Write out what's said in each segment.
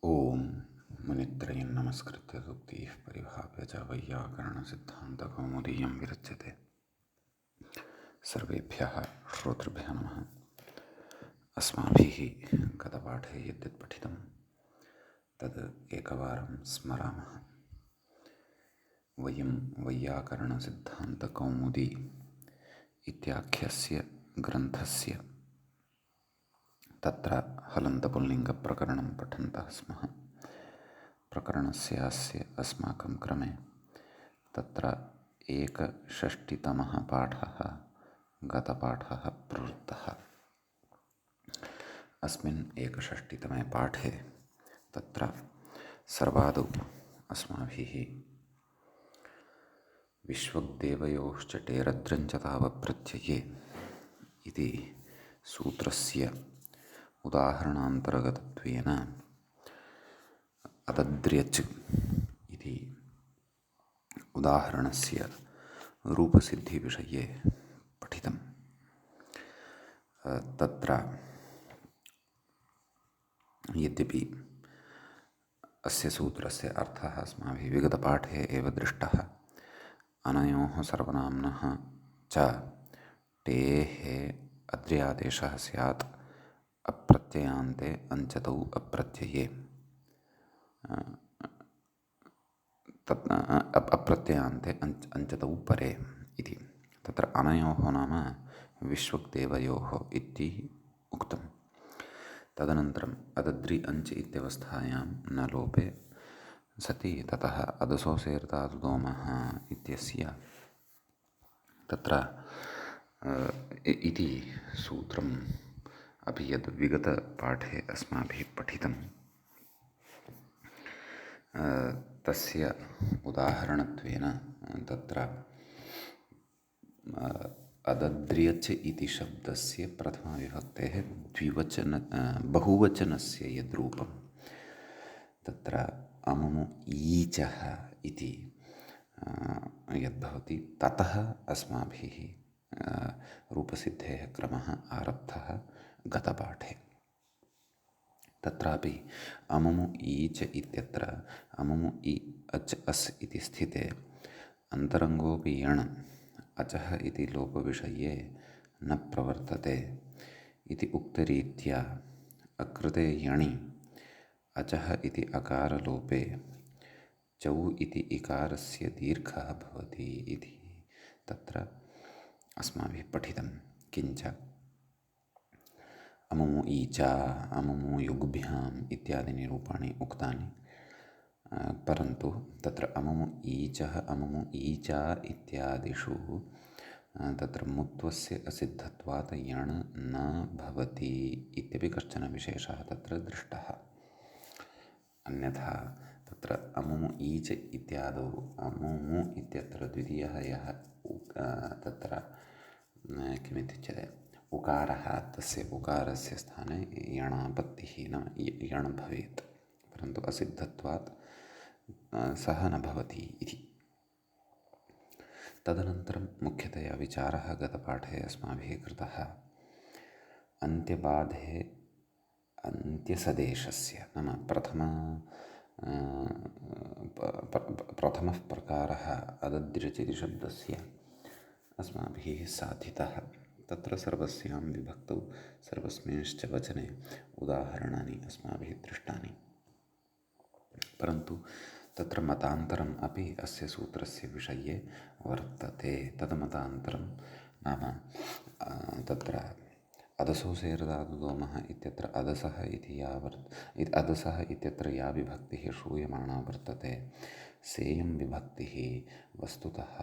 ओम मुनित्रयं नमस्कृत्य सूक्तिः परिभाव्य च वैयाकरणसिद्धान्तकौमुदीयं विरच्यते। सर्वेभ्यः श्रोतृभ्यः नमः। अस्माभिः गतपाठे यद्यत् पठितं तद् एकवारं स्मरामः। वयं वैयाकरणसिद्धान्तकौमुदी इत्याख्यस्य ग्रन्थस्य तत्र हलन्तपुल्लिङ्गप्रकरणं पठन्तः स्मः। प्रकरणस्यास्य अस्माकं क्रमे तत्र एकषष्टितमः पाठः गतपाठः प्रवृत्तः। अस्मिन् एकषष्टितमे पाठे तत्र सर्वादौ अस्माभिः विश्वग्देवयोश्च टेरद्रञ्च तावप्रत्यये इति सूत्रस्य उदाहरणान्तर्गतत्वेन अदद्र्यच् इति उदाहरणस्य रूपसिद्धिविषये पठितं। तत्र यद्यपि अस्य सूत्रस्य अर्थः अस्माभिः विगतपाठे एव दृष्टः, अनयोः सर्वनाम्नः च टेः अद्र्यादेशः स्यात् अप्रत्ययान्ते अञ्चतौ अप्रत्यये अप्रत्ययान्ते अञ्चतौ परे इति। तत्र अनयोः नाम विश्वग्देवयोः इति उक्तम्। तदनन्तरम् अदद्रि अञ्च इत्यवस्थायां न लोपे सति ततः अदसोसेर्धातुदोमः इत्यस्य तत्र इति सूत्रम् अपि यद् विगतपाठे अस्माभिः पठितं तस्य उदाहरणत्वेन तत्र अदद्र्यच् इति शब्दस्य प्रथमाविभक्तेः बहुवचनस्य यद्रूपं तत्र अमुमु ईचः इति यद्भवति ततः अस्माभिः रूपसिद्धेः क्रमः आरब्धः गतपाठे। तत्रापि अमुमु ईच इत्यत्र अमुमु इ अच् अस् इति स्थिते अन्तरङ्गोऽपि यण् अचः इति लोपविषये न प्रवर्तते इति उक्तरीत्या अकृते यणि अचः इति अकारलोपे चौ इति इकारस्य दीर्घः भवति इति तत्र अस्माभिः पठितं। किञ्च अमुमु ईचा अमुमु युग्भ्याम् इत्यादीनि रूपाणि उक्तानि, परन्तु तत्र अमुमु ईचः अमुमु ईचा इत्यादिषु तत्र मुत्वस्य असिद्धत्वात् यण् न भवति इत्यपि कश्चन विशेषः तत्र दृष्टः। अन्यथा तत्र अमुमु ईच इत्यादौ अमुमु इत्यत्र द्वितीयः यः तत्र किमित्युच्यते उकारः, तस्य उकारस्य स्थाने यणापत्तिः नाम यण् भवेत्, परन्तु असिद्धत्वात् सः न भवति इति। तदनन्तरं मुख्यतया विचारः गतपाठे अस्माभिः कृतः अन्त्यबाधे अन्त्यसदेशस्य नाम प्रथमः प्रकारः अदद्र्यच् इति शब्दस्य अस्माभिः साधितः। तत्र सर्वस्यां विभक्तौ सर्वस्मिंश्च वचने उदाहरणानि अस्माभिः दृष्टानि, परन्तु तत्र मतान्तरम् अपि अस्य सूत्रस्य विषये वर्तते। तद्मतान्तरं नाम तत्र अदसोसेर्धातुदोमः इत्यत्र अदसः इति अदसः इत्यत्र या विभक्तिः श्रूयमाणा वर्तते सेयं विभक्तिः वस्तुतः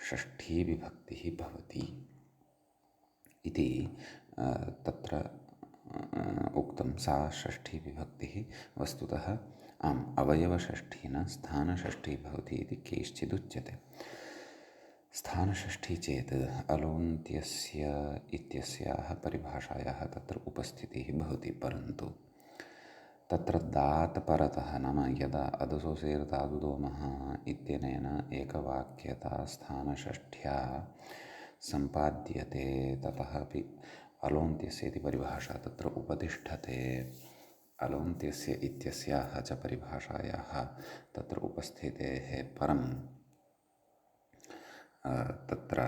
षष्ठी विभक्तिः भवति इति तत्र उक्तं। सा षष्ठी विभक्तिः वस्तुतः अवयवषष्ठी न स्थानषष्ठी भवति इति कैश्चिदुच्यते। स्थानषष्ठी चेत् अलोन्त्यस्य इत्यस्याः परिभाषायाः तत्र उपस्थितिः भवति, परन्तु तत्र दात् परतः नाम यदा अदसोसेर्धातुदोमः इत्यनेन एकवाक्यता स्थानषष्ठ्या सम्पाद्यते ततः अपि अलोन्त्यस्य इति परिभाषा तत्र उपतिष्ठते। अलोन्त्यस्य इत्यस्याः च परिभाषायाः तत्र उपस्थितेः परं तत्र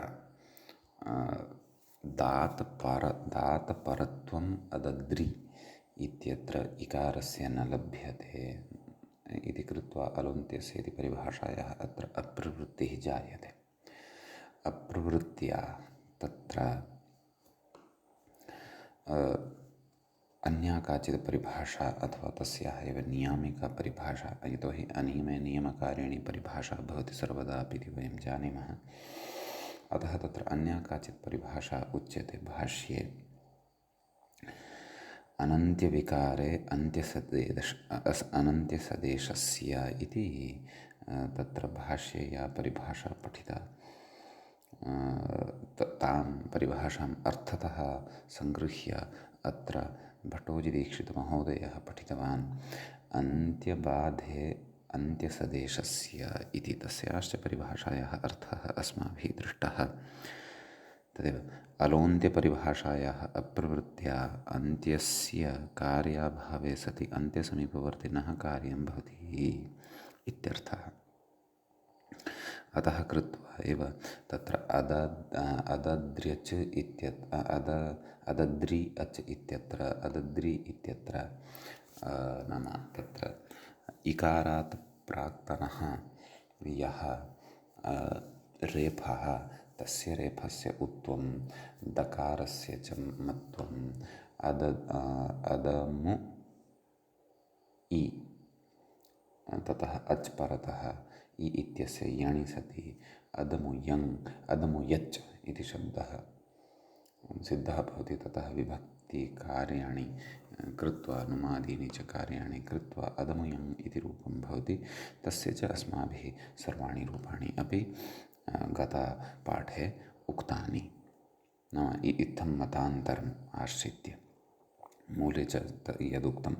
दातपरत्वम् अदद्रि इत्यत्र इकारस्य न लभ्यते इति कृत्वा अलोन्त्यस्य इति परिभाषायाः अत्र अप्रवृत्तिः जायते। अप्रवृत्त्या तत्र अन्या काचित् परिभाषा अथवा तस्याः एव नियामिका परिभाषा, यतोहि अनियमे नियमकारिणी परिभाषा भवति सर्वदापि इति वयं जानीमः। अतः तत्र अन्या काचित् परिभाषा उच्यते भाष्ये। अनन्त्यविकारे अनन्त्यसदेशस्य इति तत्र भाष्ये या परिभाषा पठिता तां परिभाषाम् अर्थतः सङ्गृह्य अत्र भट्टोजिदीक्षितमहोदयः पठितवान्। अन्त्यबाधे अन्त्यसदेशस्य इति तस्याश्च परिभाषायाः अर्थः अस्माभिः दृष्टः। तदेव अलोन्त्यपरिभाषायाः अप्रवृत्त्या अन्त्यस्य कार्याभावे सति अन्त्यसमीपवर्तिनः कार्यं भवति इत्यर्थः। अतः कृत्वा एव तत्र अदद्र्यच् अदद्रि अच् इत्यत्र नाम तत्र इकारात् प्राक्तनः यः रेफः तस्य रेफस्य उत्वं दकारस्य च मत्वम् अदमु इ ततः अच् परतः इ इत्यस्य यणि सति अदमु यच् इति शब्दः सिद्धः भवति। ततः विभक्तिकार्याणि कृत्वा नुमादीनि च कार्याणि कृत्वा अदमुयम् इति रूपं भवति। तस्य च अस्माभिः सर्वाणि रूपाणि अपि गतपाठे उक्तानि। नाम इत्थं मतान्तरम् आश्रित्य मूले च यदुक्तम्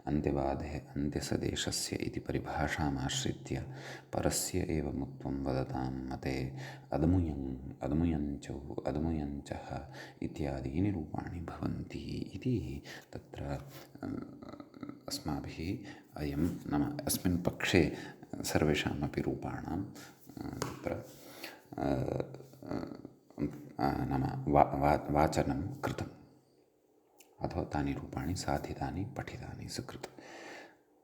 अन्त्यबाधे अन्त्यसदेशस्य इति परिभाषामाश्रित्य परस्य एव मुत्वं वदतां मते अदमुयञ्चौ अदमुयञ्चः इत्यादीनि रूपाणि भवन्ति इति तत्र अस्माभिः अयं नाम अस्मिन् पक्षे सर्वेषामपि रूपाणां तत्र नाम वाचनं कृतम् अथवा तानि रूपाणि साधितानि पठितानि सुकृत्।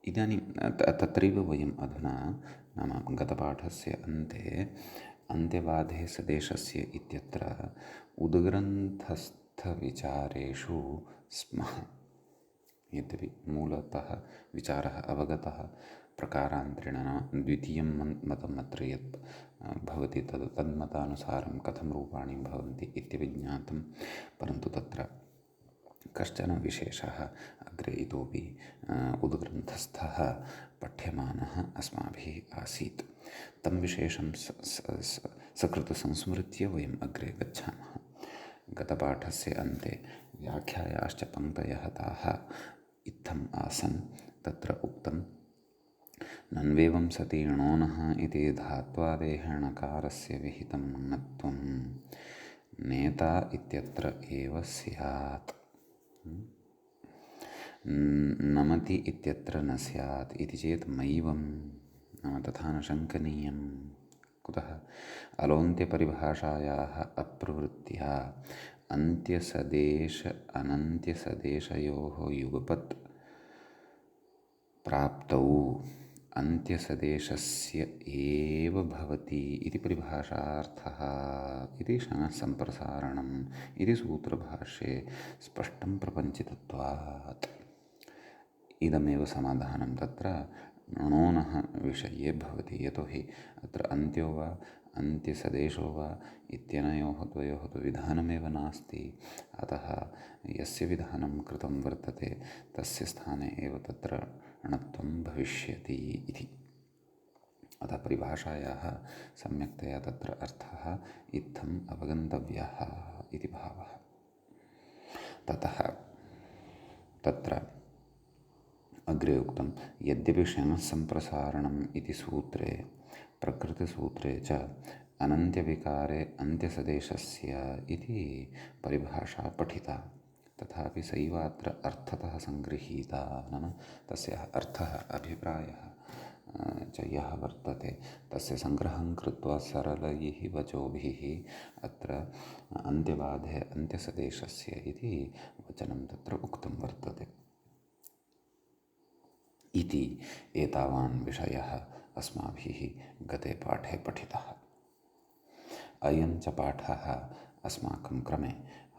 इदानीं तत्रैव वयम् अधुना नाम गतपाठस्य अन्ते अन्त्यबाधे सदेशस्य इत्यत्र उद्ग्रन्थस्थविचारेषु स्मः। यद्यपि मूलतः विचारः अवगतः प्रकारान्तरेण द्वितीयं मतम् अत्र यत् भवति तन्मतानुसारं कथं रूपाणि भवन्ति इत्यविज्ञातं, परन्तु तत्र कश्चन विशेषः अग्रे इतोपि उद्ग्रन्थस्थः पठ्यमानः अस्माभिः आसीत्। तं विशेषं सकृत्संस्मृत्य वयम् अग्रे गच्छामः। गतपाठस्य अन्ते व्याख्यायाश्च पङ्क्तयः ताः इत्थम् आसन्। तत्र उक्तं नन्वेवं सति णोनः इति धात्वादेः णकारस्य विहितं णत्वं नेता इत्यत्र एव स्यात्। नमति इत्यत्र न स्यात् इति चेत् मैवं नाम तथा न शङ्कनीयं। कुतः अलोन्त्यपरिभाषायाः अप्रवृत्त्या अन्त्यसदेश अनन्त्यसदेशयोः युगपत् प्राप्तौ अन्त्यसदेशस्य एव भवति इति परिभाषार्थः इति शनः सम्प्रसारणम् इति सूत्रभाष्ये स्पष्टं प्रपञ्चितत्वात्। इदमेव समाधानं तत्र णोनः विषये भवति। यतोहि अत्र अन्त्यो वा अन्त्यसदेशो वा इत्यनयोः द्वयोः तु विधानमेव नास्ति। अतः यस्य विधानं कृतं वर्तते तस्य स्थाने एव तत्र णत्वं भविष्यति इति। अतः परिभाषायाः सम्यक्तया तत्र अर्थः इत्थम् अवगन्तव्यः इति भावः। ततः तत्र अग्रे उक्तं यद्यपि शनः सम्प्रसारणम् इति सूत्रे प्रकृतिसूत्रे च अनन्त्यविकारे अन्त्यसदेशस्य इति परिभाषा पठिता, तथापि सैवात्र अर्थतः सङ्गृहीता, नाम तस्याः अर्थः अभिप्रायः च यः वर्तते तस्य सङ्ग्रहं कृत्वा सरलैः वचोभिः अत्र अन्त्यबाधे अन्त्यसदेशस्य इति वचनं तत्र उक्तं वर्तते। इति एतावान् विषयः अस्माभिः गते पाठे पठितः। अयं च पाठः अस्माकं क्रमे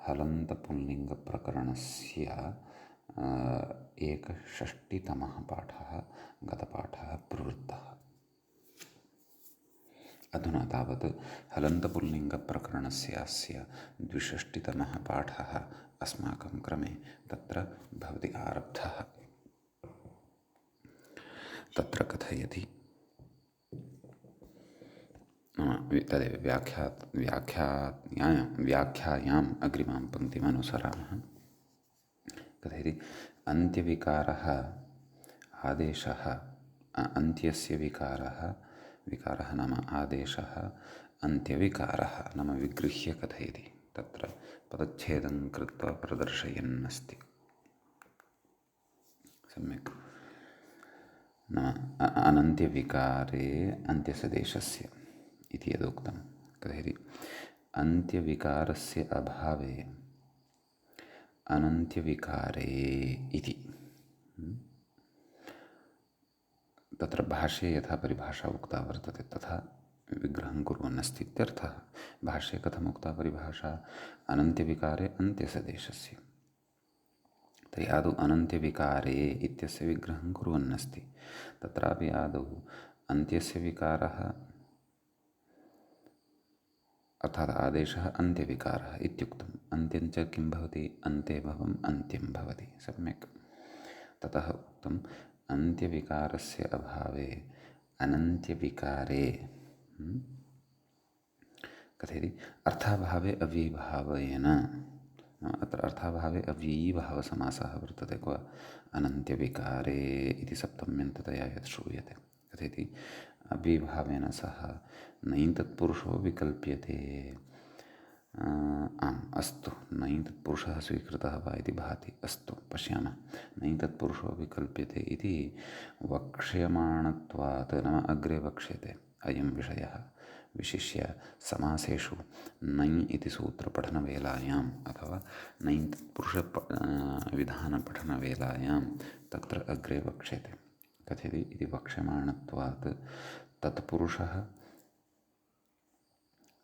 हलन्तपुल्लिङ्गप्रकरणस्य 61तमः पाठः गतपाठः प्रवृत्तः। अधुना तावत् हलन्तपुल्लिङ्गप्रकरणस्यास्य 62तमः पाठः अस्माकं क्रमे तत्र भवति आरब्धः। तत्र कथयति, तदेव व्याख्यायाम् अग्रिमां पङ्क्तिम् अनुसरामः। कथयति, अन्त्यविकारः आदेशः, अन्त्यस्य विकारः नाम आदेशः, अन्त्यविकारः नाम विगृह्य कथयति, तत्र पदच्छेदं कृत्वा प्रदर्शयन् अस्ति। सम्यक्। नाम अनन्त्यविकारे अन्त्यसदेशस्य इति यदुक्तं, कथयति, अन्त्यविकारस्य अभावे अनन्त्यविकारे इति। तत्र भाष्ये यथा परिभाषा उक्ता वर्तते तथा विग्रहं कुर्वन्नस्ति इत्यर्थः। भाष्ये कथमुक्ता परिभाषा, अनन्त्यविकारे अन्त्यसदेशस्य। तर्हि आदौ अनन्त्यविकारे इत्यस्य विग्रहं कुर्वन्नस्ति। तत्रापि आदौ अन्त्यस्य विकारः अर्थात् आदेशः अन्त्यविकारः इत्युक्तम्। अन्त्यं च किं भवति, अन्ते भवम् अन्त्यं भवति। सम्यक्। ततः उक्तम् अन्त्यविकारस्य अभावे अनन्त्यविकारे कथयति, अर्थाभावे अव्ययीभावेन। अत्र अर्थाभावे अव्ययीभावसमासः वर्तते। क्व अनन्त्यविकारे इति सप्तम्यन्ततया यत् श्रूयते। कथयति, अव्ययीभावेन सह नञ् तत्पुरुषो विकल्प्यते। आम्, अस्तु, नञ् तत्पुरुषः स्वीकृतः वा इति भाति। अस्तु, पश्यामः। नञ् तत्पुरुषो विकल्प्यते इति वक्ष्यमाणत्वात्, नाम अग्रे वक्ष्यते अयं विषयः। विशिष्य समासेषु नञ् इति सूत्रपठनवेलायाम् अथवा नञ् तत्पुरुष विधानपठनवेलायां तत्र अग्रे वक्ष्यते। कथयति, इति वक्ष्यमाणत्वात् तत्पुरुषः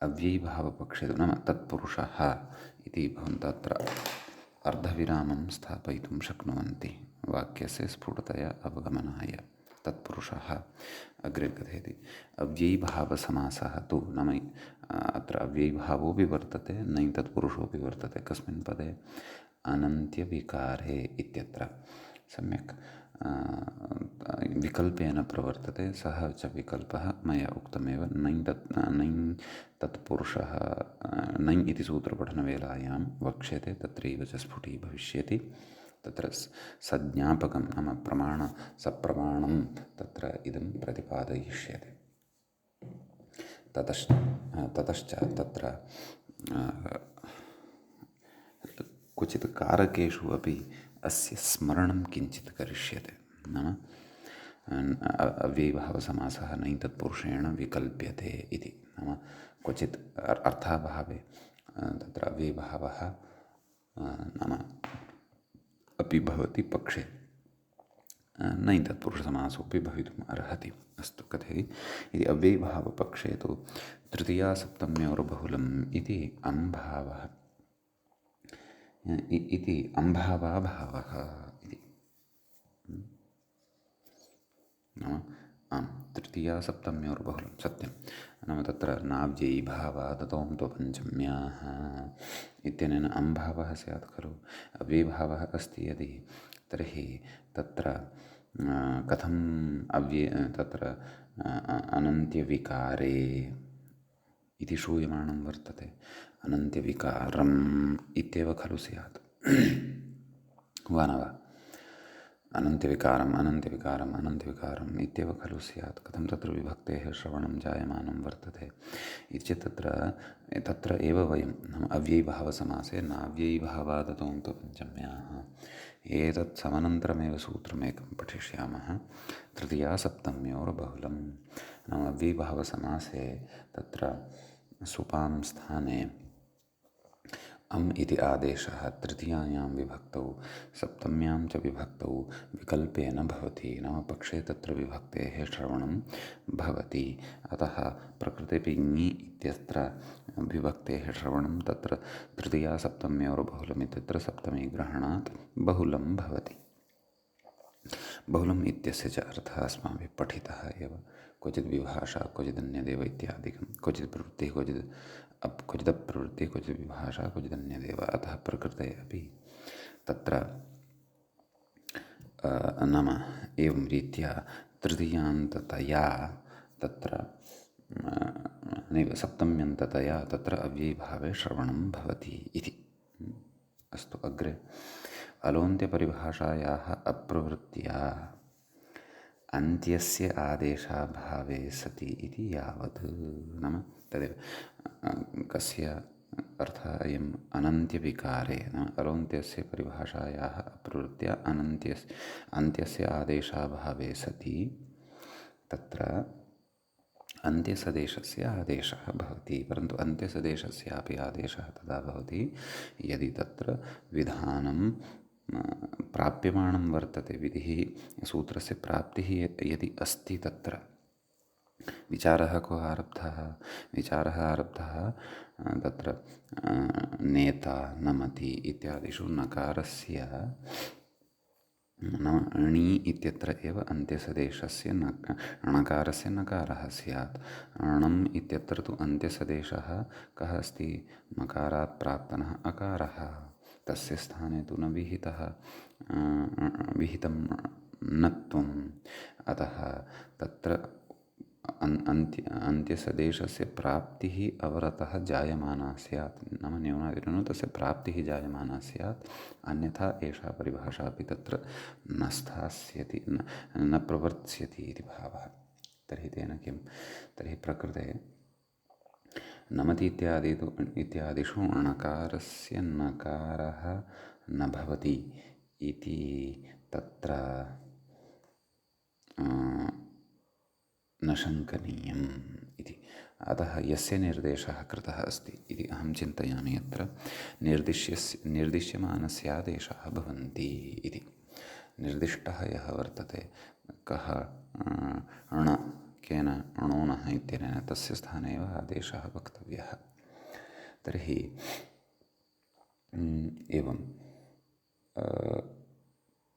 अव्ययीभावपक्षे, नाम तत्पुरुषः इति भवन्तः अत्र अर्धविरामं स्थापयितुं शक्नुवन्ति वाक्यस्य स्फुटतया अवगमनाय। तत्पुरुषः अग्रे कथयति, अव्ययीभावसमासः तु, नाम अत्र अव्ययीभावोऽपि वर्तते, नञ् तत्पुरुषोऽपि वर्तते। कस्मिन् पदे, अनन्त्यविकारे इत्यत्र। सम्यक्। विकल्पेन प्रवर्तते। सः च विकल्पः मया उक्तमेव। नञ् तत्पुरुषः नञ् इति सूत्रपठनवेलायां वक्ष्यते, तत्रैव च स्फुटी भविष्यति। तत्र सज्ञापकं नाम सप्रमाणं तत्र इदं प्रतिपादयिष्यते। ततश्च तत्र क्वचित् कारकेषु अपि अस्य स्मरणं किञ्चित् करिष्यते। नाम अव्ययीभावसमासः नञ् तत्पुरुषेण विकल्प्यते इति। नाम क्वचित् अर्थाभावे तत्र अव्ययीभावः नाम अपि भवति पक्षे, नञ् तत्पुरुषसमासोऽपि भवितुम् अर्हति। अस्तु, कथयति, इति अव्ययीभावपक्षे तु तृतीया सप्तम्योर्बहुलम् इति अम्भावः इति अम्भावाभावः इति। नाम आम्, तृतीया सप्तम्योर्बहुलं सत्यं। नाम तत्र नाव्ययीभावादतोऽन्त्वपञ्चम्याः इत्यनेन अम्भावः स्यात् खलु। अव्ययीभावः अस्ति यदि, तर्हि तत्र कथम् तत्र अनन्त्यविकारे इति श्रूयमाणं वर्तते। अनन्त्यविकारम् इत्येव खलु स्यात् वा न वा? अनन्त्यविकारम् इत्येव खलु स्यात्। कथं तत्र विभक्तेः श्रवणं जायमानं वर्तते इति चेत् तत्र एव वयं नाम अव्ययीभावसमासे नाव्ययीभावादतोऽन्तो पञ्चम्याः एतत् समनन्तरमेव सूत्रमेकं पठिष्यामः। तृतीया सप्तम्योर्बहुलं नाम अव्ययीभावसमासे तत्र सुपां स्थाने अम् इति आदेशः तृतीयायां विभक्तौ सप्तम्यां च विभक्तौ विकल्पेन भवति। नाम पक्षे तत्र विभक्तेः श्रवणं भवति। अतः प्रकृतेऽपि ङि इत्यत्र विभक्तेः श्रवणं तत्र तृतीया सप्तम्योर्बहुलम् इत्यत्र सप्तमी ग्रहणात् बहुलं भवति। बहुलम् इत्यस्य च अर्थः अस्माभिः पठितः एव। क्वचित् विभाषा क्वचिदन्यदेव इत्यादिकं क्वचित् प्रवृत्तिः क्वचिदप्रवृत्तिः क्वचित् विभाषा क्वचिदन्यदेव। अतः प्रकृते अपि तत्र नाम एवं रीत्या तृतीयान्ततया तत्र नैव सप्तम्यन्ततया तत्र अव्ययीभावे श्रवणं भवति इति। अस्तु अग्रे अलोन्त्यपरिभाषायाः अप्रवृत्त्या अन्त्यस्य आदेशाभावे सति इति यावत्। नाम तदेव कस्य अर्थः अयम् अनन्त्यविकारे नाम अलोन्त्यस्य परिभाषायाः अप्रवृत्त्या अन्त्यस्य आदेशाभावे सति तत्र अन्त्यसदेशस्य आदेशः भवति। परन्तु अन्त्यसदेशस्यापि आदेशः तदा भवति यदि तत्र विधानं प्राप्यमाणं वर्तते। विधिः सूत्रस्य प्राप्तिः यदि अस्ति तत्र विचारः को आरब्धः तत्र नेता नमति इत्यादिषु नकारस्य नाम णि इत्यत्र एव अन्त्यसदेशस्य णकारस्य नकारः स्यात्। णम् इत्यत्र तु अन्त्यसदेशः कः अस्ति मकारात् प्राक्तनः अकारः तस्य स्थाने तु न विहितं नत्वम्। अतः तत्र अन्त्यसदेशस्य प्राप्तिः अवरतः जायमाना स्यात् नाम न्यूनातिन्यूनं तस्य प्राप्तिः जायमाना स्यात्। अन्यथा एषा परिभाषा अपि तत्र न स्थास्यति न प्रवर्त्स्यति इति भावः। तर्हि तेन किं तर्हि प्रकृते नमति इत्यादिषु णकारस्य नकारः न भवति इति तत्र न शङ्कनीयम् इति। अतः यस्य निर्देशः कृतः अस्ति इति अहं चिन्तयामि यत्र निर्दिश्यमानस्य आदेशाः भवन्ति इति। निर्दिष्टः यः वर्तते कः ण केन णोनः इत्यनेन तस्य स्थाने एव आदेशः वक्तव्यः। तर्हि एवं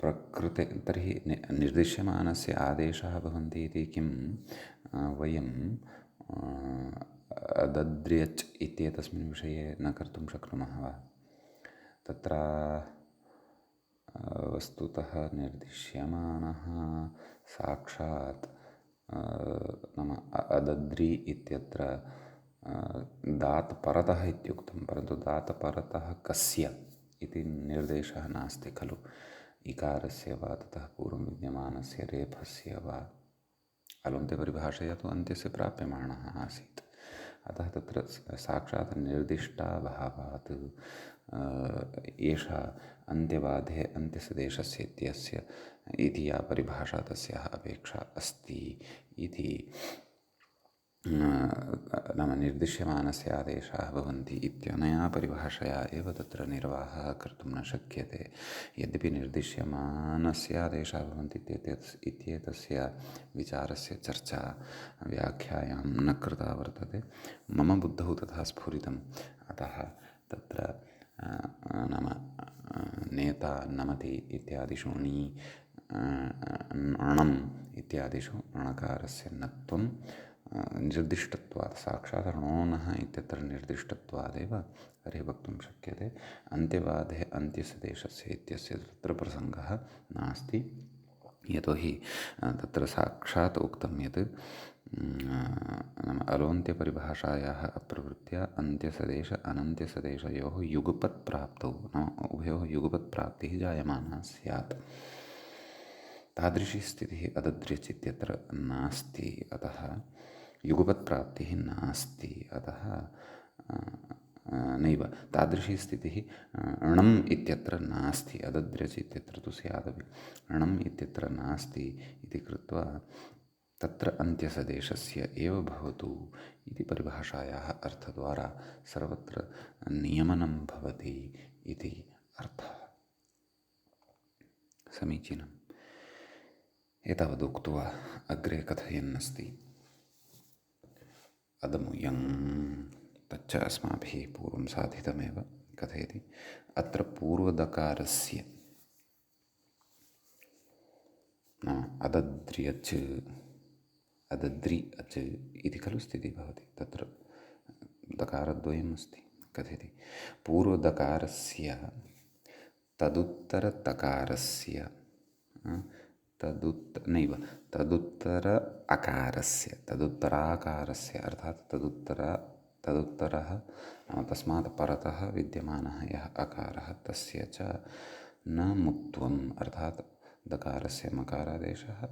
प्रकृते तर्हि निर्दिश्यमानस्य आदेशः भवन्ति इति किं वयं अदद्र्यच् इत्येतस्मिन् विषये न कर्तुं शक्नुमः वा? तत्र वस्तुतः निर्दिश्यमानः साक्षात् नाम अदद्रि इत्यत्र दात् परतः इत्युक्तं परन्तु दात् परतः कस्य इति निर्देशः नास्ति खलु। इकारस्य वा ततः पूर्वं विद्यमानस्य रेफस्य वा अलोन्त्यपरिभाषया तु अन्त्यस्य प्राप्यमाणः आसीत्। अतः तत्र साक्षात् निर्दिष्टाभावात् एषा अन्त्यबाधे अन्त्यसदेशस्य इत्यस्य इति या परिभाषा तस्याः अपेक्षा अस्ति इति नाम निर्दिश्यमानस्य आदेशाः भवन्ति इत्यनया परिभाषया एव तत्र निर्वाहः कर्तुं न शक्यते। यद्यपि निर्दिश्यमानस्य आदेशाः भवन्ति इत्येतस्य विचारस्य चर्चा व्याख्यायां न कृता वर्तते। मम बुद्धौ तथा स्फुरितम्। अतः तत्र नाम नेता नमति इत्यादिषु णि णम् इत्यादिषु णकारस्य नत्वं निर्दिष्टत्वात् साक्षात् णोनः इत्यत्र निर्दिष्टत्वादेव तर्हि वक्तुं शक्यते अन्त्यबाधे अन्त्यसदेशस्य इत्यस्य तत्र प्रसङ्गः नास्ति। यतोहि तत्र साक्षात् उक्तं यत् नाम अलोन्त्यपरिभाषायाः अप्रवृत्त्या अन्त्यसदेश अनन्त्यसदेशयोः युगपत् प्राप्तौ नाम उभयोः युगपत् प्राप्तिः जायमाना स्यात्। तादृशी स्थितिः अदद्र्यच् इत्यत्र नास्ति, अतः युगपत्प्राप्तिः नास्ति, अतः नैव तादृशी स्थितिः णम् इत्यत्र नास्ति, अदद्र्यच् इत्यत्र तु स्यादपि णम् इत्यत्र नास्ति इति कृत्वा तत्र अन्त्यसदेशस्य एव भवतु इति परिभाषायाः अर्थद्वारा सर्वत्र नियमनं भवति इति अर्थः। समीचीनम्। एतावदुक्त्वा अग्रे कथयन्नस्ति। अदमुयं तच्च अस्माभिः पूर्वं साधितमेव कथयति। अत्र पूर्वदकारस्य नाम अदद्र्यच् अदद्रि अच् इति खलु स्थितिः भवति। तत्र दकारद्वयम् अस्ति। कथयति पूर्वदकारस्य तदुत्तरतकारस्य तदुत्तर अकारस्य तदुत्तराकारस्य अर्थात् तदुत्तरः नाम तस्मात् परतः विद्यमानः यः अकारः तस्य च न मुत्वम् अर्थात् दकारस्य मकारादेशः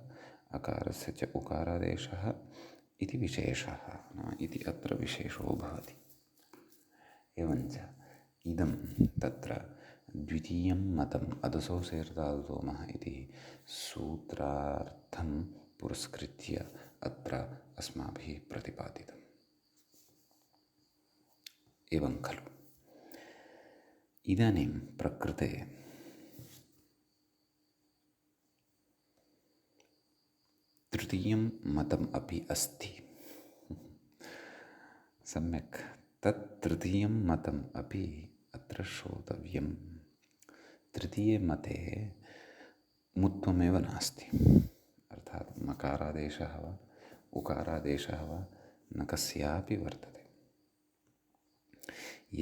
अकारस्य च उकारादेशः इति विशेषः नाम इति अत्र विशेषो भवति। एवञ्च इदं तत्र द्वितीयं मतम् अदसौ सेर्दादुदोमः इति सूत्रार्थं पुरस्कृत्य अत्र अस्माभिः प्रतिपादितम्। एवं खलु इदानीं प्रकृते तृतीयं मतम् अपि अस्ति। सम्यक् तत् तृतीयं मतम् अपि अत्र श्रोतव्यम्। तृतीये मते मुत्वमेव नास्ति, अर्थात् मकारादेशः वा उकारादेशः वा न कस्यापि वर्तते।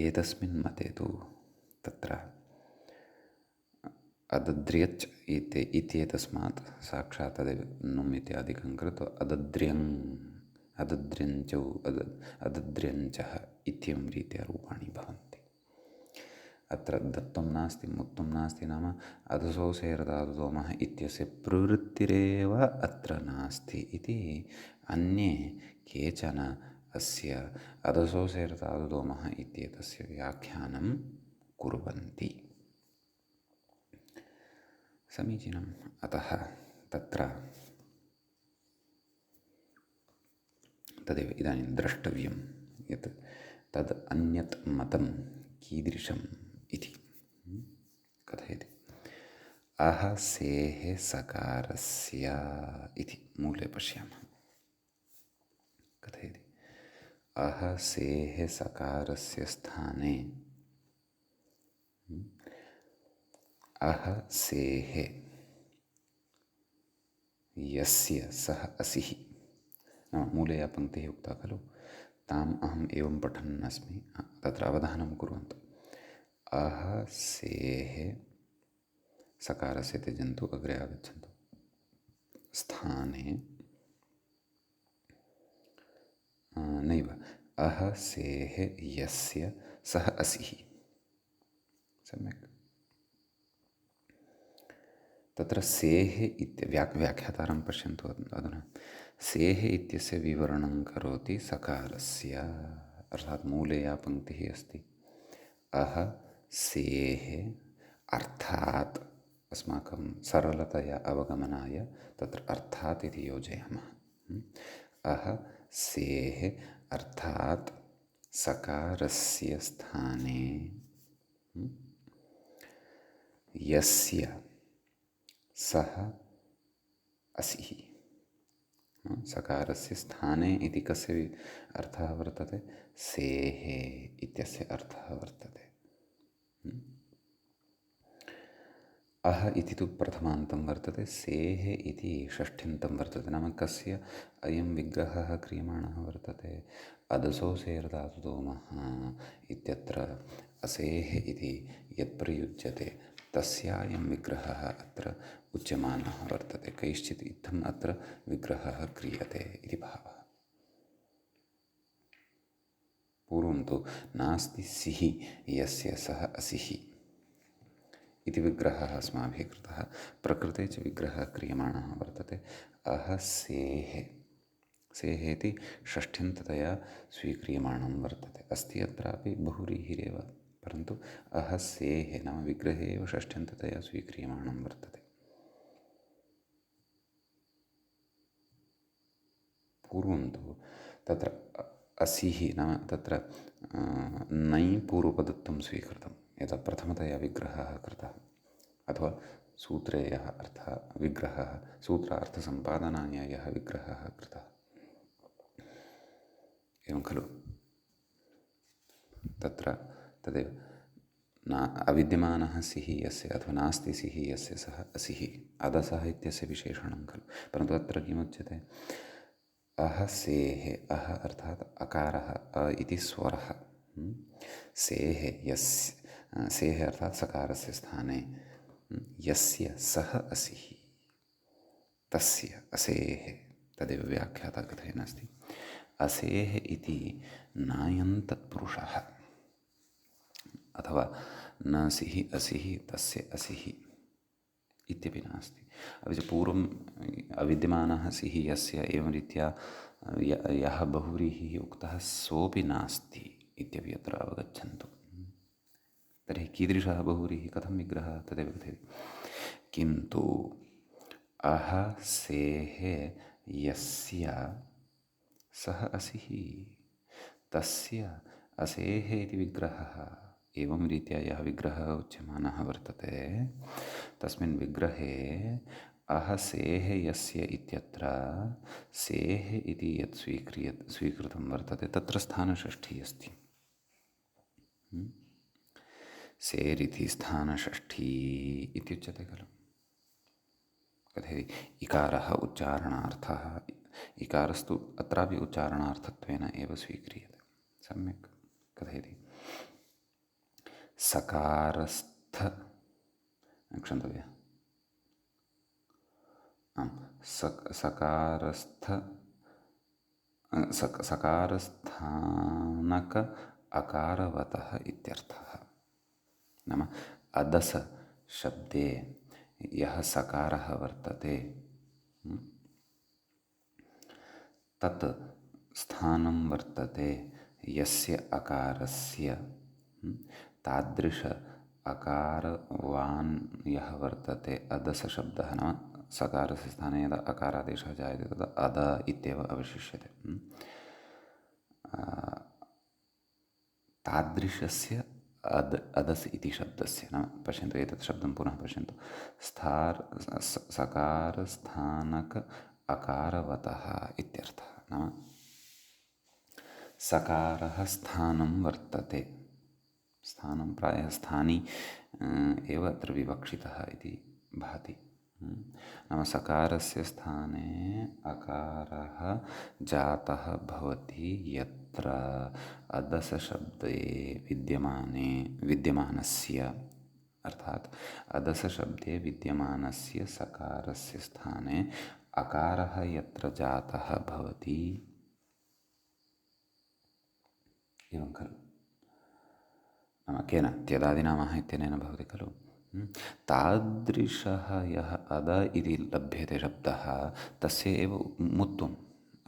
एतस्मिन् मते तु तत्र अदद्र्यच् इत्येतस्मात् साक्षात् तदेव नुम् इत्यादिकं कृत्वा अदद्र्यञ्चौ अदद्र्यञ्चः इत्येवं रीत्या रूपाणि भवन्ति। अत्र दत्तं नास्ति मुत्तं नास्ति नाम अदसौ सेर्दादुदोमः इत्यस्य प्रवृत्तिरेव अत्र नास्ति इति अन्ये केचन अस्य अदसौ सेर्दादुदोमः इत्येतस्य व्याख्यानं कुर्वन्ति। समीचीनम्। अतः तत्र तदेव इदानीं द्रष्टव्यं यत् तद् अन्यत् मतं कीदृशम् इति कथयति। अह सेः सकारस्य इति मूले पश्यामः। कथयति अह सेः सकारस्य स्थाने अह सेः यस्य सः असिः नाम मूले या पङ्क्तिः उक्ता खलु ताम् अहम् एवं पठन् अस्मि। तत्र अवधानं कुर्वन्तु। अह सेः सकारस्य त्यजन्तु अग्रे आगच्छन्तु। स्थाने नैव अह सेः यस्य सः असिः। सम्यक्। तत्र सेः व्याख्यातारं पश्यन्तु अधुना। सेः इत्यस्य विवरणं करोति सकारस्य, अर्थात् मूले या पङ्क्तिः अस्ति अह सेः अर्थात् अस्माकं सरलतया अवगमनाय तत्र अर्थात् इति योजयामः। अह सेः अर्थात् सकारस्य स्थाने यस्य सः असिः। सकारस्य स्थाने इति कस्य अर्थः वर्तते? सेः इत्यस्य अर्थः वर्तते। अह इति तु प्रथमान्तं वर्तते, सेः इति षष्ठ्यन्तं वर्तते। नाम कस्य अयं विग्रहः क्रियमाणः वर्तते? अदसौ सेर्दातुदोमः इत्यत्र असेः इति यत् प्रयुज्यते तस्यायं विग्रहः अत्र उच्यमानः वर्तते। कैश्चित् इत्थम् अत्र विग्रहः क्रियते इति भावः। पूर्वं तु नास्ति सिः यस्य सः असिः इति विग्रहः अस्माभिः कृतः। प्रकृते च विग्रहः क्रियमाणः वर्तते। अह सेः, सेः इति षष्ठ्यन्ततया स्वीक्रियमाणं वर्तते। अस्ति अत्रापि बहुव्रीहिरेव, परन्तु अह सेः नाम विग्रहे एव षष्ठ्यन्ततया स्वीक्रियमाणं वर्तते। पूर्वं तु तत्र असिः नाम तत्र नै पूर्वपदत्वं स्वीकृतं, यदा प्रथमतया विग्रहः कृतः, अथवा सूत्रे यः अर्थः विग्रहः, सूत्रार्थसम्पादनाय यः विग्रहः कृतः, एवं खलु। तत्र तदेव अविद्यमानः सिः यस्य अथवा नास्ति सिः यस्य सः असिः, अदसः इत्यस्य विशेषणं खलु। परन्तु अत्र किमुच्यते, अह सेः, अह अर्थात् अकारः, अ इति स्वरः, सेः यस्य, सेः अर्थात् सकारस्य स्थाने यस्य सः असिः, तस्य असेः, तदेव व्याख्याता कथयन् अस्ति। असेः इति नायं तत्पुरुषः, अथवा न सिः असिः तस्य असिः इत्यपि नास्ति। अपि च पूर्वम् अविद्यमानः सिः यस्य एवं रीत्या यः बहुव्रीहिः उक्तः सोऽपि नास्ति इत्यपि अत्र अवगच्छन्तु। तर्हि कीदृशः बहुव्रीहिः, कथं विग्रहः, तदेव कथयति। किन्तु अह सेः यस्य सः असिः, तस्य असेः इति विग्रहः, एवं रीत्या यः विग्रहः उच्यमानः वर्तते, तस्मिन् विग्रहे अह सेः यस्य इत्यत्र सेः इति यत् स्वीकृतं वर्तते, तत्र स्थानषष्ठी अस्ति। सेरिति स्थानषष्ठी इत्युच्यते खलु। कथयति इकारः उच्चारणार्थः, इकारस्तु अत्रापि उच्चारणार्थत्वेन एव स्वीक्रियते। सम्यक् कथयति, सकारस्थ, क्षन्तव्यः, आम्, सकारस्थ सकारस्थानक अकारवतः इत्यर्थः। नाम अदस शब्दे यः सकारः वर्तते, तत् स्थानं वर्तते यस्य अकारस्य, तादृश अकारवान् यः वर्तते अदसशब्दः, नाम सकारस्य स्थाने यदा अकारादेशः जायते तदा अद इत्येव अवशिष्यते। तादृशस्य अदस् इति शब्दस्य, नाम पश्यन्तु, एतत् शब्दं पुनः पश्यन्तु, सकारस्थानक अकारवतः इत्यर्थः। नाम सकारः स्थानं वर्तते, स्थानं प्रायः स्थानी एव अत्र विवक्षितः इति भाति। नाम सकारस्य स्थाने अकारः जातः भवति यत्र अदसशब्दे विद्यमानस्य, अर्थात् अदसशब्दे विद्यमानस्य सकारस्य स्थाने अकारः यत्र जातः भवति, एवं खलु। नाम केन, त्यदादिनामः इत्यनेन भवति खलु। तादृशः यः अद इति लभ्यते शब्दः, तस्य एव मुत्वम्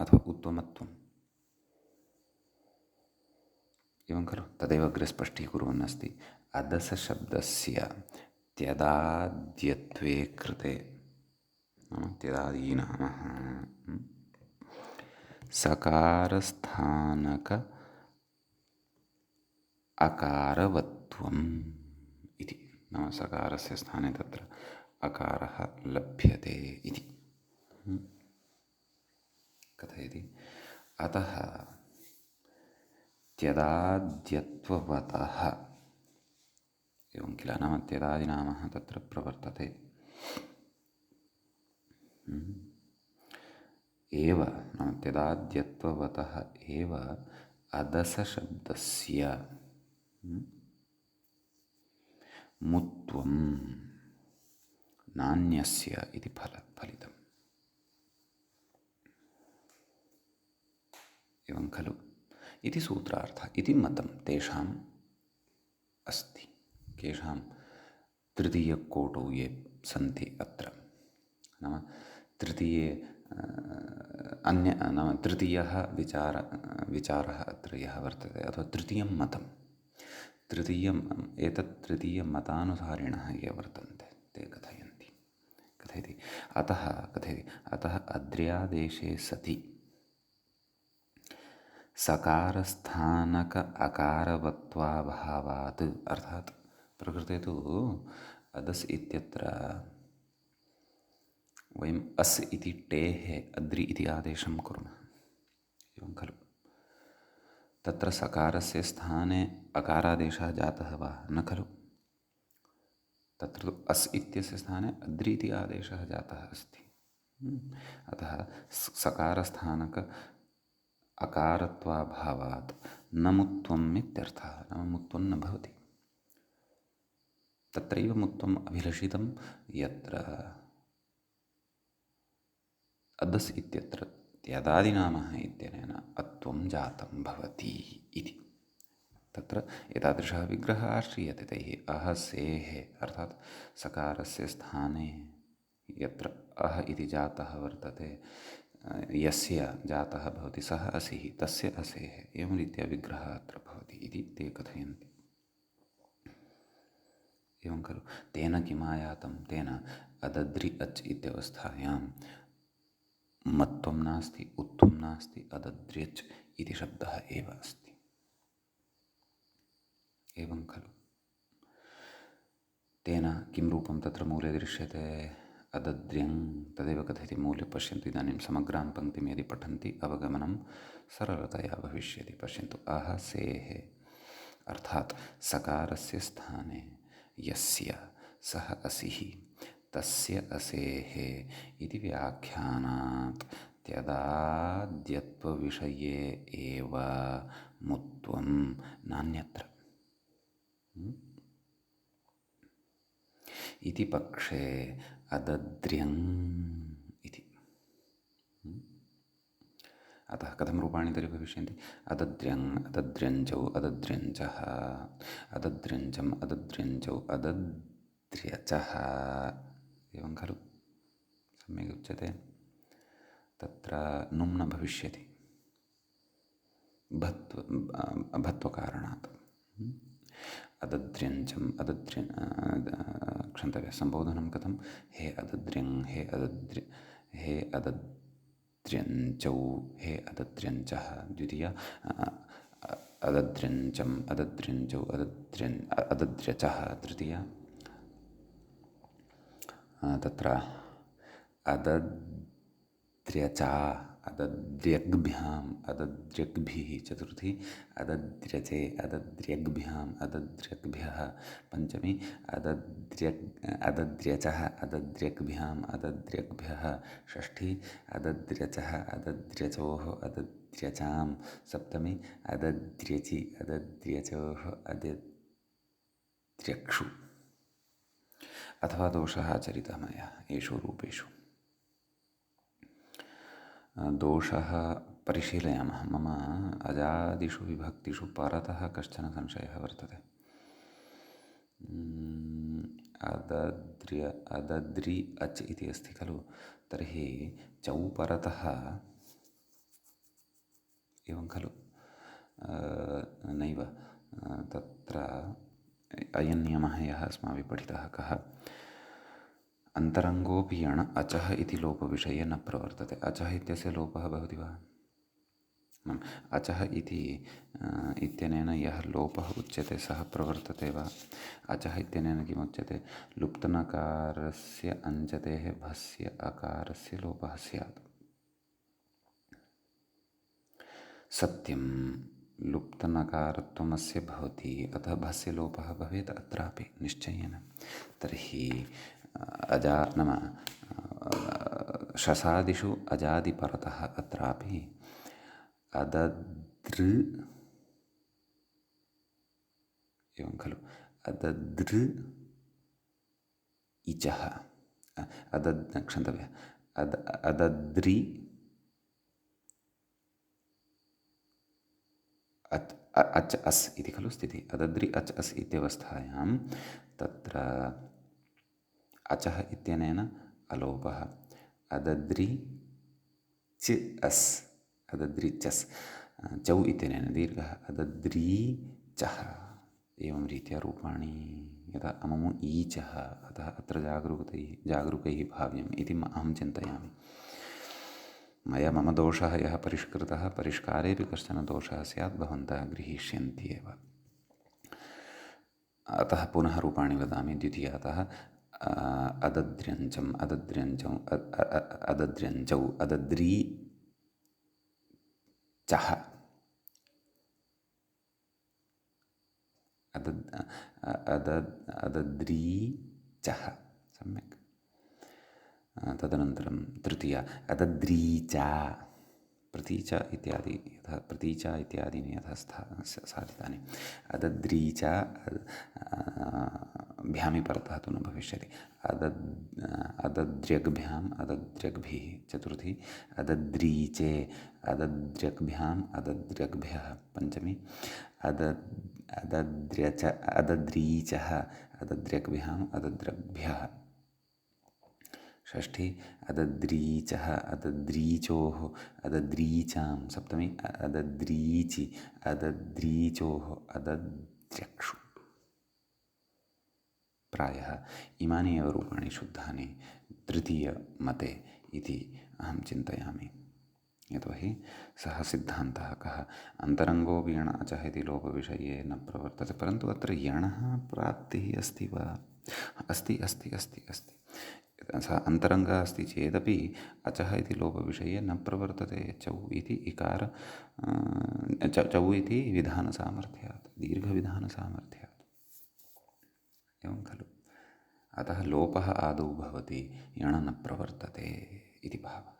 अथवा उत्तमत्वम्, एवं खलु। तदेव अग्रे स्पष्टीकुर्वन् अस्ति, अदसशब्दस्य त्यदाद्यत्वे कृते, त्यदादीनामः सकारस्थानक अकारवत्वम् इति, नाम सकारस्य स्थाने तत्र अकारः लभ्यते इति कथयति। अतः त्यदाद्यत्ववतः, एवं किल, नाम त्यदादिनामः तत्र प्रवर्तते एव, नाम त्यदाद्यत्ववतः एव अदसशब्दस्य मुत्वं नान्यस्य इति फलितम्, एवं खलु इति सूत्रार्थः, इति मतं तेषाम् अस्ति। केषां, तृतीयकोटौ ये सन्ति अत्र, नाम तृतीये नाम तृतीयः विचारः अत्र यः वर्तते, अथवा तृतीयं मतं, एतत् तृतीयमतानुसारिणः ये वर्तन्ते ते कथयति अतः अद्र्यादेशे सति सकारस्थानक अकारवत्वाभावात्, अर्थात् प्रकृते तु अदस् इत्यत्र वयम् अस् इति टेः अद्रि इति आदेशं कुर्मः, एवं खलु। तत्र सकारस्य स्थाने अकारादेशः जातः वा? न खलु। तत्र तु अस् इत्यस्य स्थाने अद्रि इति आदेशः जातः अस्ति। अतः सकारस्थानक अकारत्वाभावात् न मुत्वम् इत्यर्थः, नाम मुत्वं न भवति। तत्रैव मुत्वम् अभिलषितं यत्र अदस् इत्यत्र त्यदादिनामः इत्यनेन अत्वं जातं भवति इति। तत्र एतादृशः विग्रहः आश्रीयते तैः अह सेः, अर्थात् सकारस्य स्थाने यत्र अह इति जातः वर्तते, यस्य जातः भवति सः असिः, तस्य असेः, एवं रीत्या विग्रहः अत्र भवति इति ते कथयन्ति। एवं खलु। तेन किमायातं? तेन अदद्रि अच् इत्यवस्थायां मत्वं नास्ति, उत्वं नास्ति, अदद्र्यच् इति शब्दः एव अस्ति। एवं खलु। तेन किं रूपं तत्र मूले दृश्यते? अदद्र्यं, तदेव कथयति मूले। पश्यन्तु, इदानीं समग्रां पङ्क्तिं यदि पठन्ति अवगमनं सरलतया भविष्यति। पश्यन्तु, अह सेः, अर्थात् सकारस्य स्थाने यस्य सः असिः, तस्य असेः इति व्याख्यानात् त्यदाद्यत्वविषये एव मुत्वं नान्यत्र इति पक्षे अदद्र्यम् इति। अतः कथं रूपाणि तर्हि भविष्यन्ति? अदद्र्यम्, अदद्र्यञ्चौ, अदद्र्यञ्चः, अदद्र्यञ्चम्, अदद्र्यञ्चौ, अदद्र्यचः, एवं खलु। सम्यक् उच्यते। तत्र नुं न भविष्यति भत्वकारणात्। अदद्र्यञ्चम्, क्षन्तव्यः, सम्बोधनं कथं? हे अदद्र्यं, हे अदद्र्यञ्चौ, हे अदद्र्यञ्चः। द्वितीया अदद्र्यञ्चम्, अदद्र्यञ्चौ, अदद्र्यचः। तृतीया तत्र अदद्र्यचा, अदद्र्यग्भ्याम्, अदद्र्यग्भिः। चतुर्थी अदद्र्यचे, अदद्र्यग्भ्याम्, अदद्र्यग्भ्यः। पञ्चमी अदद्र्यचः, अदद्र्यग्भ्याम्, अदद्र्यग्भ्यः। षष्ठी अदद्र्यचः, अदद्र्यचोः, अदद्र्यचाम्। सप्तमी अदद्र्यचि, अदद्र्यचोः, अदद्र्यक्षु। अथवा दोषः आचरितः मया एषु रूपेषु। दोषः परिशीलयामः। मम अजादिषु विभक्तिषु परतः कश्चन संशयः वर्तते। अदद्रि अच् इति अस्ति खलु, तर्हि चौ परतः एवं खलु? नैव। तत्र अयं नियमः यः अस्माभिः पठितः कः? अन्तरङ्गोऽपि यण अचः इति लोपविषये न प्रवर्तते। अचः इत्यस्य लोपः भवति वा? अचः इति इत्यनेन यः लोपः उच्यते सः प्रवर्तते वा? अचः इत्यनेन किमुच्यते? लुप्तनकारस्य अञ्जतेः भस्य अकारस्य लोपः स्यात्। सत्यं लुप्तनकारत्वमस्य भवति, अतः भस्य लोपः भवेत् अत्रापि निश्चयेन। तर्हि नाम शसादिषु अजादिपरतः अत्रापि अददृ, एवं खलु? अददृ इचः, क्षन्तव्यः, अदद्रि अच् अस् इति खलु स्थितिः। अदद्रि अच् अस् इत्यवस्थायां तत्र अचः इत्यनेन अलोपः। अदद्रि चि अस्, अदद्रि चस्। चौ इत्यनेन दीर्घः, अदद्री चः। एवं रीत्या रूपाणि यदा अमुमु ईचः, अतः अत्र जागरूकैः भाव्यम् इति अहं चिन्तयामि। मया मम दोषः यः परिष्कृतः, परिष्कारेपि कश्चन दोषः स्यात्, भवन्तः गृहीष्यन्ति एव। अतः पुनः रूपाणि वदामि। द्वितीयतः अदद्र्यञ्चम्, अदद्र्यञ्चौ, अदद्री चः, अदद्री चः। सम्यक्। तदनन्तरं तृतीया अदद्रीचा, प्रतीचा इत्यादि यथा प्रतीचा इत्यादीनि यथा साधितानि। अदद्रीचा भ्यामि परतः तु न भविष्यति। अदद्र्यग्भ्याम् अदद्र्यग्भिः। चतुर्थी अदद्रीचे, अदद्र्यग्भ्याम् अदद्र्यग्भ्यः। पञ्चमी अदद्रीचः, अदद्र्यग्भ्याम् अदद्र्यग्भ्यः। षष्ठी अदद्रीचः, अदद्रीचोः, अदद्रीचां। सप्तमी अदद्रीचि, अदद्रीचोः, अदद्र्यक्षु। प्रायः इमानि एव रूपाणि शुद्धानि तृतीयमते इति अहं चिन्तयामि। यतोहि सः सिद्धान्तः कः, अन्तरङ्गोऽपि यण अचः इति लोपविषये न प्रवर्तते। परन्तु अत्र यणः प्राप्तिः अस्ति वा? अस्ति अस्ति अस्ति अस्ति। सः अन्तरङ्गः अस्ति चेदपि अचः इति लोपविषये न प्रवर्तते। चौ इति इकार, चौ इति विधानसामर्थ्यात्, दीर्घविधानसामर्थ्यात्। एवं खलु। अतः लोपः आदौ भवति, यण न प्रवर्तते इति भावः।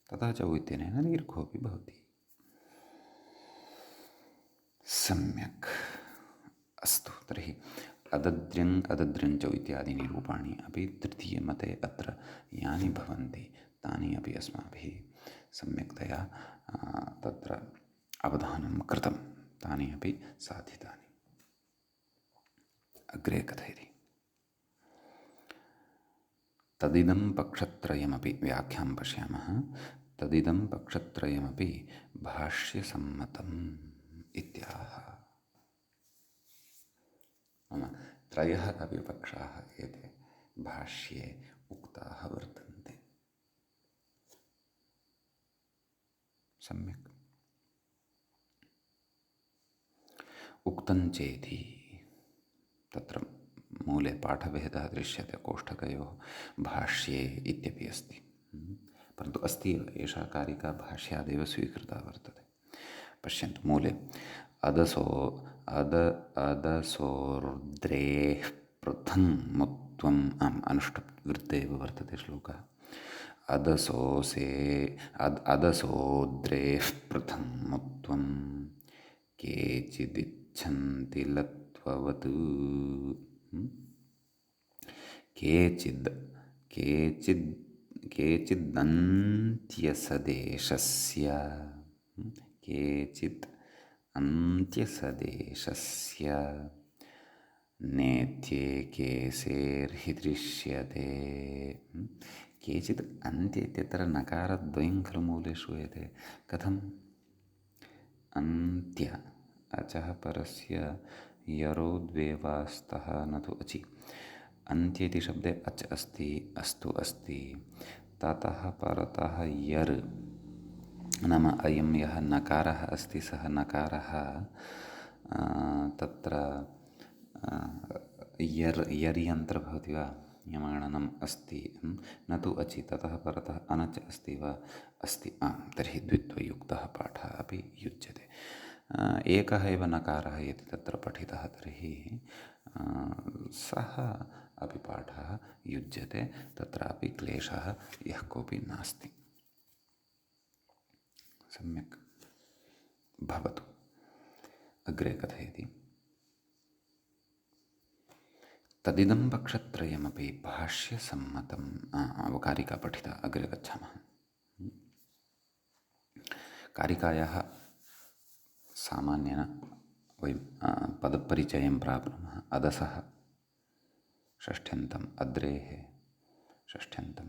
ततः चौ इत्यनेन दीर्घोऽपि भवति। सम्यक्। अस्तु, तर्हि अदद्र्यङ् अदद्र्यञ्चौ इत्यादीनि रूपाणि अपि तृतीयमते अत्र यानि भवन्ति तानि अपि अस्माभिः सम्यक्तया तत्र अवधानं कृतं, तानि अपि साधितानि। अग्रे कथयति। तदिदं पक्षत्रयमपि, व्याख्यां पश्यामः। तदिदं पक्षत्रयमपि भाष्यसम्मतम् इत्याह। त्रयः अपि पक्षाः एते भाष्ये उक्ताः वर्तन्ते। सम्यक्। उक्तं चेति तत्र मूले पाठभेदः दृश्यते, कोष्ठकयोः भाष्ये इत्यपि अस्ति। परन्तु अस्ति एव, एषा कारिका भाष्यादेव स्वीकृता वर्तते। पश्यन्तु मूले अदसोर्द्रेः पृथङ् मुत्वम्, अनुष्टुप् एव वर्तते श्लोकः। अदसोद्रेः पृथङ् मुत्वं केचिदिच्छन्ति लत्ववत्। केचिदन्त्यसदेशस्य, केचित् अन्त्यसदेशस्य नेत्ये केसेर्हि दृश्यते। केचित् अन्त्य इत्यत्र नकारद्वयं खलु मूले श्रूयते। कथम्? अन्त्य, अचः परस्य यरो द्वेवास्तः न तु अचि। अन्त्य इति शब्दे अच् अस्ति, अस्तु अस्ति। ततः परतः यर्, नाम अयं यः नकारः अस्ति, सः नकारः तत्र यर् अन्तर्भवति वा? यमाणनम् अस्ति, न तु अचि। ततः परतः अनच् अस्ति वा? अस्ति। तर्हि द्वित्वयुक्तः पाठः अपि युज्यते। एकः एव नकारः यदि तत्र पठितः तर्हि सः अपि पाठः युज्यते, तत्रापि क्लेशः यः कोऽपि नास्ति। सम्यक् भवतु। अग्रे कथयति। तदिदं पक्षत्रयमपि भाष्यसम्मतम्। कारिका पठिता, अग्रे गच्छामः। कारिकायाः सामान्येन वयं पदपरिचयं प्राप्नुमः। अदसः षष्ठ्यन्तम् अद्रेः षष्ठ्यन्तं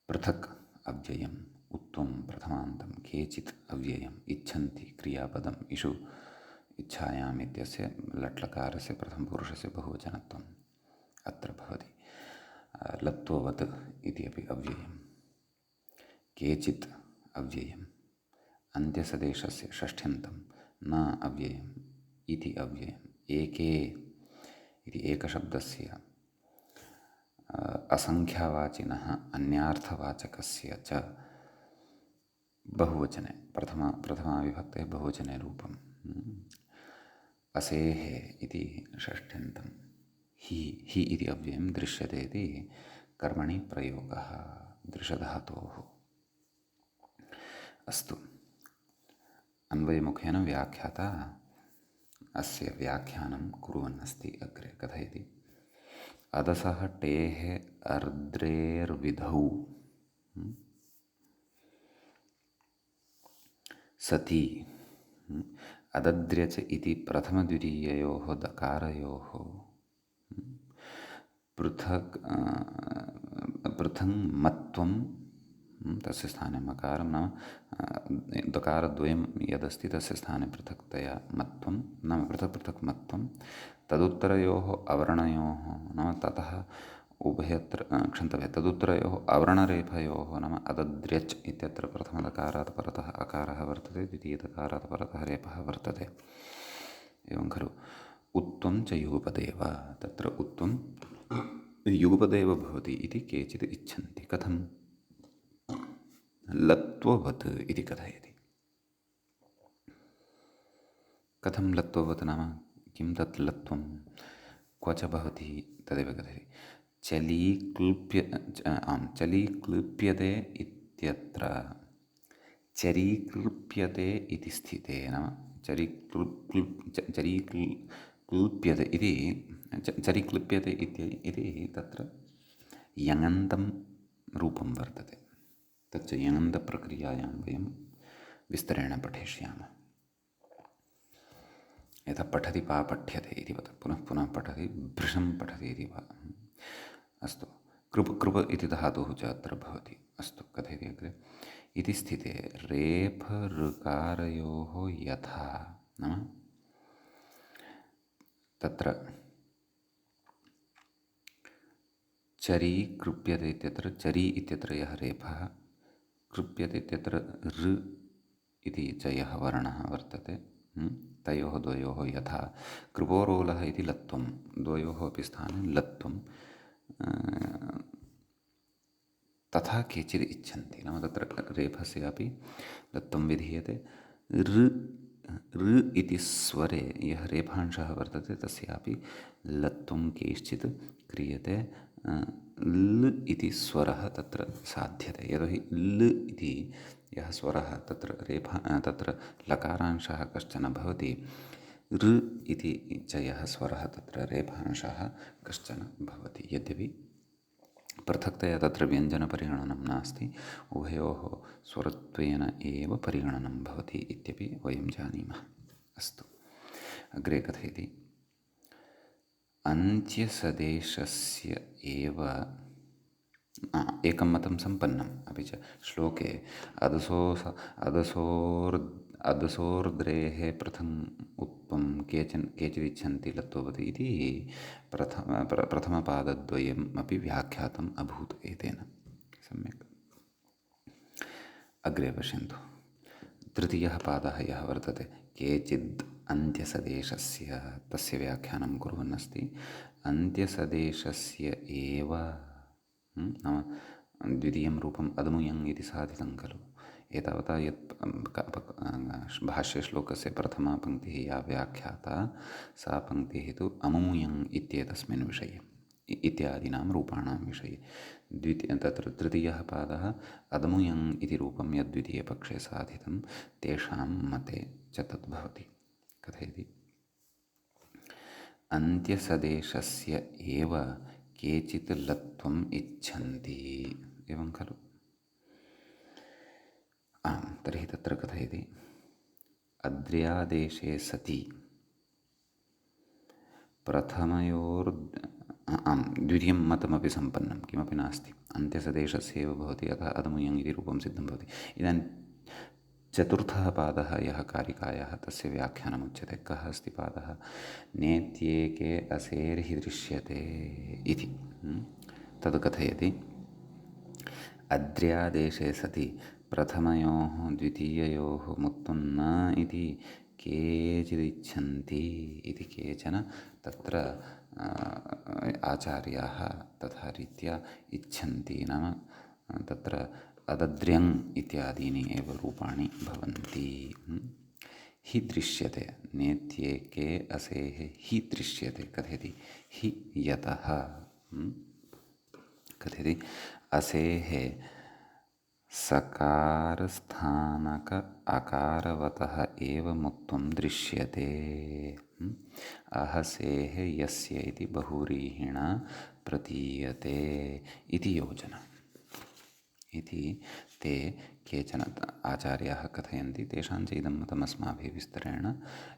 पृथक् अव्ययम् उत्वं प्रथमान्तं केचित् अव्ययम् इच्छन्ति क्रियापदम् इषु इच्छायाम् इत्यस्य लट्लकारस्य प्रथमपुरुषस्य बहुवचनत्वम् अत्र भवति। लत्ववत् इति अपि अव्ययम् केचित् अव्ययम् अन्त्यसदेशस्य षष्ठ्यन्तं न अव्ययम् इति अव्ययम् एके इति एकशब्दस्य असंख्यावाचिनः अन्यार्थवाचकस्य च बहुवचने प्रथमाविभक्ते बहुवचने रूपम् असेः इति षष्ठ्यन्तं हि इति अव्ययं दृश्यते इति कर्मणि प्रयोगः दृशधातोः। अस्तु, अन्वयमुखेन व्याख्याता अस्य व्याख्यानं कुर्वन्नस्ति। अग्रे कथयति अदसः टेः अर्द्रेर्विधौ सति अदद्र्यच इति प्रथमद्वितीययोः दकारयोः पृथङ्मत्वं तस्य स्थाने मकारं नाम दकारद्वयं यदस्ति तस्य स्थाने पृथक्तया मत्वं नाम पृथक् मत्वं तदुत्तरयोः अवर्णयोः नाम ततः उभयत्र क्षन्तव्यः तदुत्तरयोः अवर्णरेफयोः नाम अदद्र्यच् इत्यत्र प्रथमदकारात् परतः अकारः वर्तते द्वितीयदकारात् परतः रेफः वर्तते एवं खलु। उत्वं च युगपदेव तत्र उत्वं युगपदेव भवति इति केचित् इच्छन्ति। कथं लत्ववत् इति कथयति। कथं लत्ववत् नाम किं तत् लत्वं क्व च भवति तदेव कथयति। चलीक्लृप्यते इत्यत्र चरीक्लृप्यते इति स्थिते नाम चरीक्लृप्यते इति चरीक्लृप्यते इति तत्र यङन्तं रूपं वर्तते। तच्च यङन्तप्रक्रियायां वयं विस्तरेण पठिष्यामः। यथा पठति पा पठ्यते इति वत् पुनः पुनः पठति भृशं पठति इति वा। अस्तु, कृप इति धातुः च अत्र भवति। अस्तु, कथयति अग्रे इति स्थिते रेफ ऋकारयोः यथा नाम तत्र चरी कृप्यते इत्यत्र चरी इत्यत्र यः रेफः कृप्यते इत्यत्र ऋ इति च यः वर्णः वर्तते तयोः द्वयोः यथा कृपोरोलः इति लत्वं द्वयोः अपि स्थाने लत्वं तथा केचित् इच्छन्ति नाम तत्र रेफस्यापि लत्वं विधीयते। ऋ इति स्वरे यः रेफांशः वर्तते तस्यापि लत्वं केश्चित् क्रियते। ल इति स्वरः तत्र साध्यते यतोहि ल इति यः स्वरः तत्र लकारांशः कश्चन भवति। ऋ इति च यः स्वरः तत्र रेफांशः कश्चन भवति। यद्यपि पृथक्तया तत्र व्यञ्जनपरिगणनं नास्ति उभयोः स्वरत्वेन एव परिगणनं भवति इत्यपि वयं जानीमः। अस्तु, अग्रे कथयति अन्त्यसदेशस्य एव एकं मतं सम्पन्नम्। अपि च श्लोके अदसोर्द्रेः पृथङ् उत्वं केचिदिच्छन्ति लत्ववत् इति प्रथमपादद्वयम् अपि व्याख्यातम् अभूत् एतेन सम्यक्। अग्रे पश्यन्तु, तृतीयः पादः यः वर्तते केचिद् अन्त्यसदेशस्य तस्य व्याख्यानं कुर्वन्नस्ति। अन्त्यसदेशस्य एव नाम द्वितीयं रूपम् अदमुयङ् इति साधितं खलु। एतावता यत् भाष्यश्लोकस्य प्रथमा पङ्क्तिः या व्याख्याता सा पङ्क्तिः तु अमुयङ् इत्येतस्मिन् विषये इत्यादीनां रूपाणां विषये। तत्र तृतीयः पादः अदमुयङ् इति रूपं यद्वितीयपक्षे साधितं तेषां मते च तद् भवति। कथयति अन्त्यसदेशस्य एव केचित् लत्वम् इच्छन्ति एवं खलु। आम्, तर्हि तत्र कथयति अद्र्यादेशे सति आम् द्वितीयं मतमपि सम्पन्नं किमपि नास्ति अन्त्यसदेशस्य एव भवति अतः अदमुयङ् इति रूपं सिद्धं भवति। इदानीं चतुर्थः पादः यः कारिकायाः तस्य व्याख्यानमुच्यते। कः अस्ति पादः? नेत्येके असेर्हि दृश्यते इति तद् कथयति। अद्र्यादेशे सति प्रथमयोः द्वितीययोः मुक्तुं न इति केचिदिच्छन्ति इति केचन तत्र आचार्याः तथा रीत्या इच्छन्ति। नाम तत्र अदद्र्यङ् इत्यादीनि एव रूपाणि भवन्ति। हि दृश्यते नेत्येके असेः हि दृश्यते कथयति। हि यतः कथयति असेः सकारस्थानक अकारवतः एव मुक्तं दृश्यते। अहसेः यस्य इति बहुव्रीहिणा प्रतीयते इति योजना इति ते केचन आचार्याः कथयन्ति। तेषां च इदं मतम् अस्माभिः विस्तरेण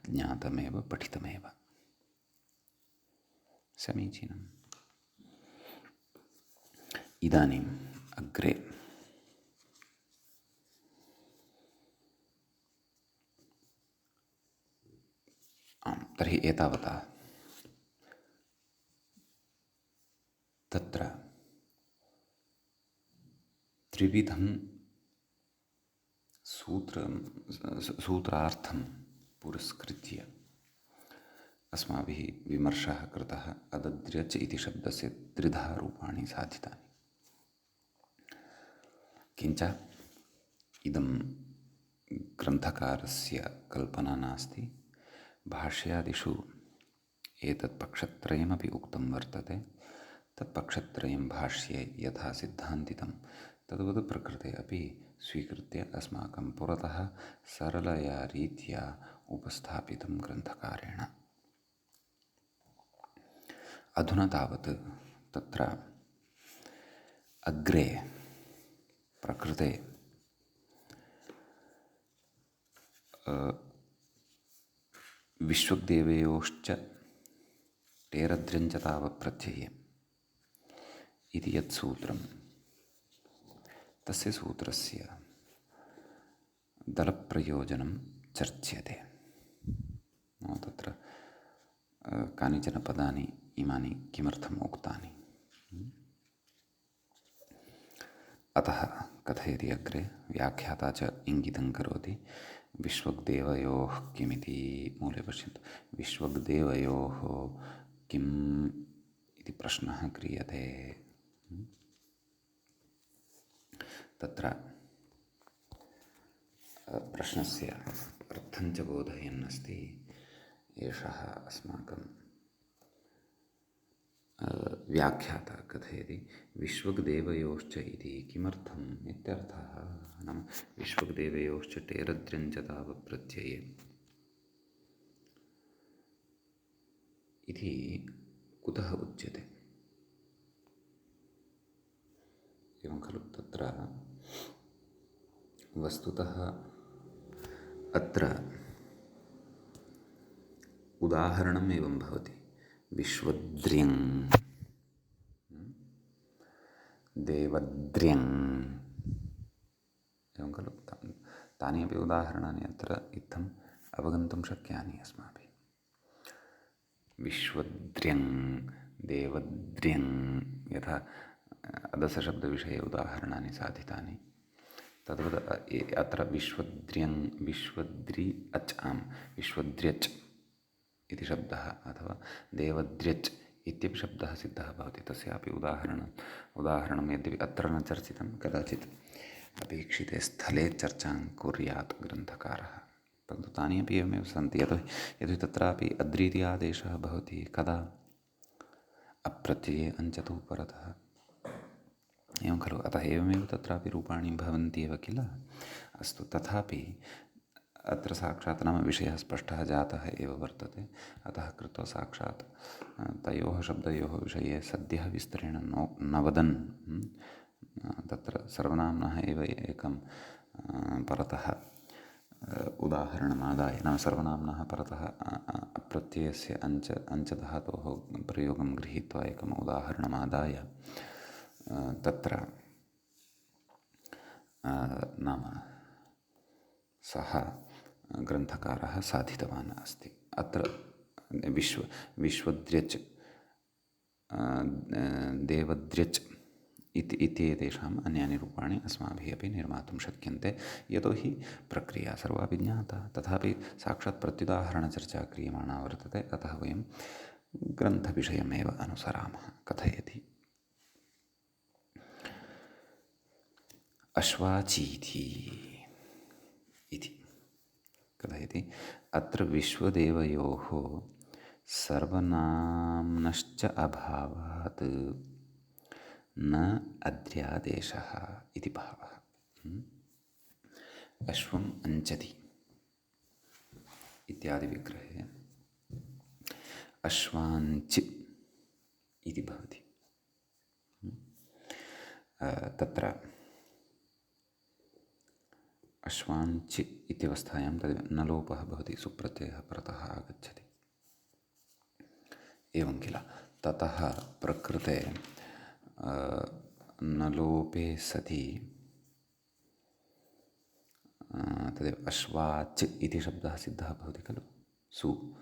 ज्ञातमेव पठितमेव। समीचीनम्। इदानीम् अग्रे तर्हि एतावता तत्र त्रिविधं सूत्रार्थं पुरस्कृत्य अस्माभिः विमर्शः कृतः। अदद्र्यच् इति शब्दस्य त्रिधा रूपाणि साधितानि। किञ्च इदं ग्रन्थकारस्य कल्पना नास्ति। भाष्यादिषु एतत् पक्षत्रयमपि उक्तं वर्तते। तत्पक्षत्रयं भाष्ये यथा सिद्धान्तितं तद्वत् प्रकृते अपि स्वीकृत्य अस्माकं पुरतः सरलया रीत्या उपस्थापितं ग्रन्थकारेण। अधुना तावत् तत्र अग्रे प्रकृते विश्वग्देवयोश्च टेरद्र्यञ्च तावप्रत्यये इति यत् सूत्रं तस्य सूत्रस्य दलप्रयोजनं चर्च्यते। तत्र कानिचन पदानि इमानि किमर्थम् उक्तानि। अतः कथयति अग्रे व्याख्याता च इङ्गितं करोति। विश्वग्देवयोः किमिति मूले पश्यन्तु। विश्वग्देवयोः किम् इति प्रश्नः क्रियते। तत्र प्रश्नस्य अर्थं च बोधयन् अस्ति एषः अस्माकं व्याख्याता। कथयति विश्वग्देवयोश्च इति किमर्थम् इत्यर्थः। नाम विश्वग्देवयोश्च टेरद्र्यञ्च तावप्रत्यये इति कुतः उच्यते। एवं खलु तत्र वस्तुतः अत्र उदाहरणम् एवं भवति। विश्वद्र्यङ् देवद्र्यङ् एवं खलु तानि अपि उदाहरणानि अत्र इत्थम् अवगन्तुं शक्यानि अस्माभिः। विश्वद्र्यङ् देवद्र्यङ् यथा अदसशब्दविषये उदाहरणानि साधितानि तद्वत् अत्र विश्वद्र्यङ् विश्वद्रि अच् विश्वद्र्यच् इति शब्दः अथवा देवद्र्यच् इत्यपि शब्दः सिद्धः भवति। तस्यापि उदाहरणं यद्यपि अत्र न चर्चितं कदाचित् अपेक्षिते स्थले चर्चां कुर्यात् ग्रन्थकारः। परन्तु तानि अपि एवमेव सन्ति। यतोहि तत्रापि अद्रीति आदेशः भवति कदा अप्रत्यये अञ्चतु परतः। एवं खलु। अतः एवमेव तत्रापि रूपाणि भवन्ति एव किल। अस्तु तथापि अत्र साक्षात् नाम विषयः स्पष्टः जातः एव वर्तते। अतः कृत्वा साक्षात् तयोः शब्दयोः विषये सद्यः विस्तरेण न वदन् तत्र सर्वनाम्नः एव एकं परतः उदाहरणमादाय नाम सर्वनाम्नः परतः प्रत्ययस्य अञ्चधातोः प्रयोगं गृहीत्वा एकम् उदाहरणमादाय तत्र नाम सः ग्रन्थकारः साधितवान् अस्ति। अत्र विश्वद्र्यच् देवद्र्यच् इत्येतेषाम् अन्यानि रूपाणि अस्माभिः अपि निर्मातुं शक्यन्ते। यतोहि प्रक्रिया सर्वापि ज्ञाता, तथापि साक्षात् प्रत्युदाहरणचर्चा क्रियमाणा वर्तते। अतः वयं ग्रन्थविषयमेव अनुसरामः। कथयति अश्वाचीति इति। कथयति अत्र विश्वदेवयोः सर्वनाम्नश्च अभावात् न अद्र्यादेशः इति भावः। अश्वम् अञ्चति इत्यादि विग्रहे अश्वाञ्च इति भवति। तत्र अश्वाञ्च इत्यवस्थायां तद् न लोपः भवति, सुप्रत्ययः परतः आगच्छति। एवं किल। ततः प्रकृते न लोपे सति तदेव अश्वाच् इति शब्दः सिद्धः भवति खलु। सु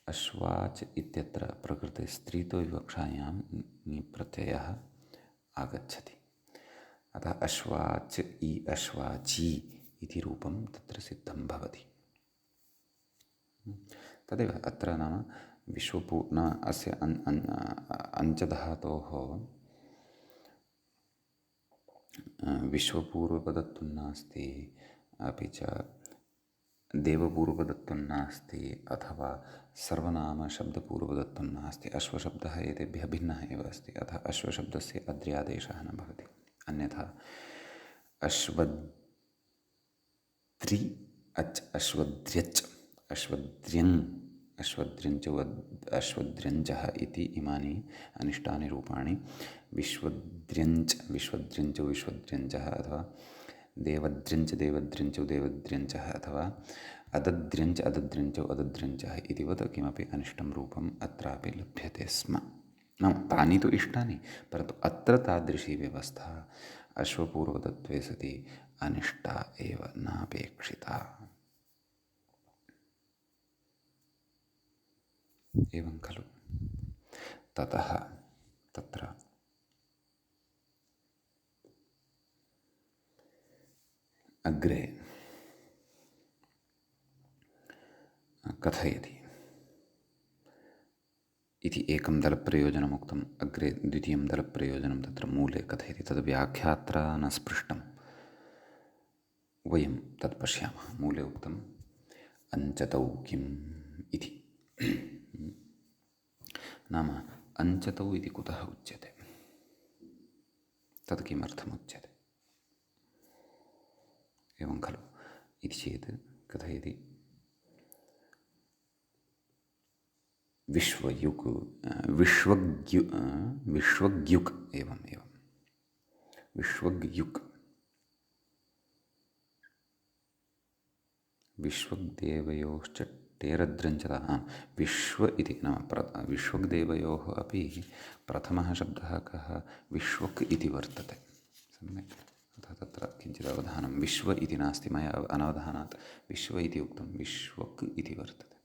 अश्वाच् इत्यत्र प्रकृते स्त्रीतो विवक्षायां प्रत्ययः आगच्छति। अतः अश्वाच् इ अश्वाची इति रूपं तत्र सिद्धं भवति। तदेव अत्र नाम न अस्य अञ्चधातोः विश्वपूर्वपदत्वं नास्ति, अपि च देवपूर्वपदत्वं नास्ति, अथवा सर्वनामशब्दपूर्वपदत्वं नास्ति। अश्वशब्दः एतेभ्यः भिन्नः एव अस्ति। अतः अश्वशब्दस्य अद्र्यादेशः न भवति। अन्यथा अश्वद्रि अच् अश्वद्र्यच् अश्वद्र्यङ् अश्वद्र्यञ्चः इति इमानि अनिष्टानि रूपाणि विश्वद्र्यञ्चः अथवा देवद्र्यञ्चः अथवा अदद्र्यञ्चः इतिवत् किमपि अनिष्टं रूपम् अत्रापि लभ्यते स्म। नाम तानि तु इष्टानि, परन्तु अत्र तादृशी व्यवस्था अश्वपूर्वतत्वे सति अनिष्टा एव नापेक्षिता। एवं खलु। ततः तत्र अग्रे कथयति इति एकं दलप्रयोजनमुक्तम्। अग्रे द्वितीयं दलप्रयोजनं तत्र मूले कथयति। तद् व्याख्यात्रा न स्पृष्टं, वयं तत् पश्यामः। मूले उक्तम् अञ्चतौ किम् इति। नाम अञ्चतौ इति कुतः उच्यते, तत् किमर्थमुच्यते, एवं खलु इति चेत् कथयति विश्वग्युक् एवं विश्वग्युक् विश्वग्देवयोश्च टेरद्रञ्चता विश्व इति नाम विश्वग्देवयोः अपि प्रथमः शब्दः कः, विश्वक् इति वर्तते। सम्यक्। अतः तत्र किञ्चित् अवधानं। विश्व इति नास्ति, मया अनवधानात् विश्व इति उक्तं, विश्वक् इति वर्तते।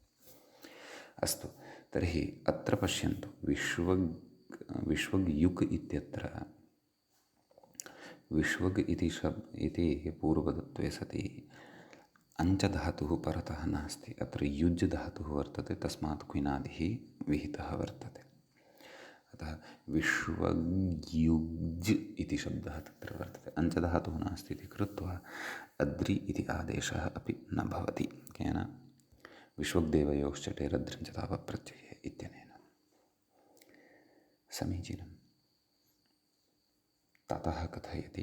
अस्तु, तर्हि अत्र पश्यन्तु, विश्वग्युक् इत्यत्र विश्वग् इति पूर्वपदत्वे सति अञ्चधातुः परतः नास्ति। अत्र युज् धातुः वर्तते, तस्मात् क्विनादिः विहितः वर्तते। अतः विश्वग्युज् इति शब्दः तत्र वर्तते। अञ्चधातुः नास्ति इति कृत्वा अद्रि इति आदेशः अपि न भवति। केन? विश्वग्देवयोश्च टेरद्रञ्चतावप्रत्यये इत्यनेन। समीचीनम्। ततः कथयति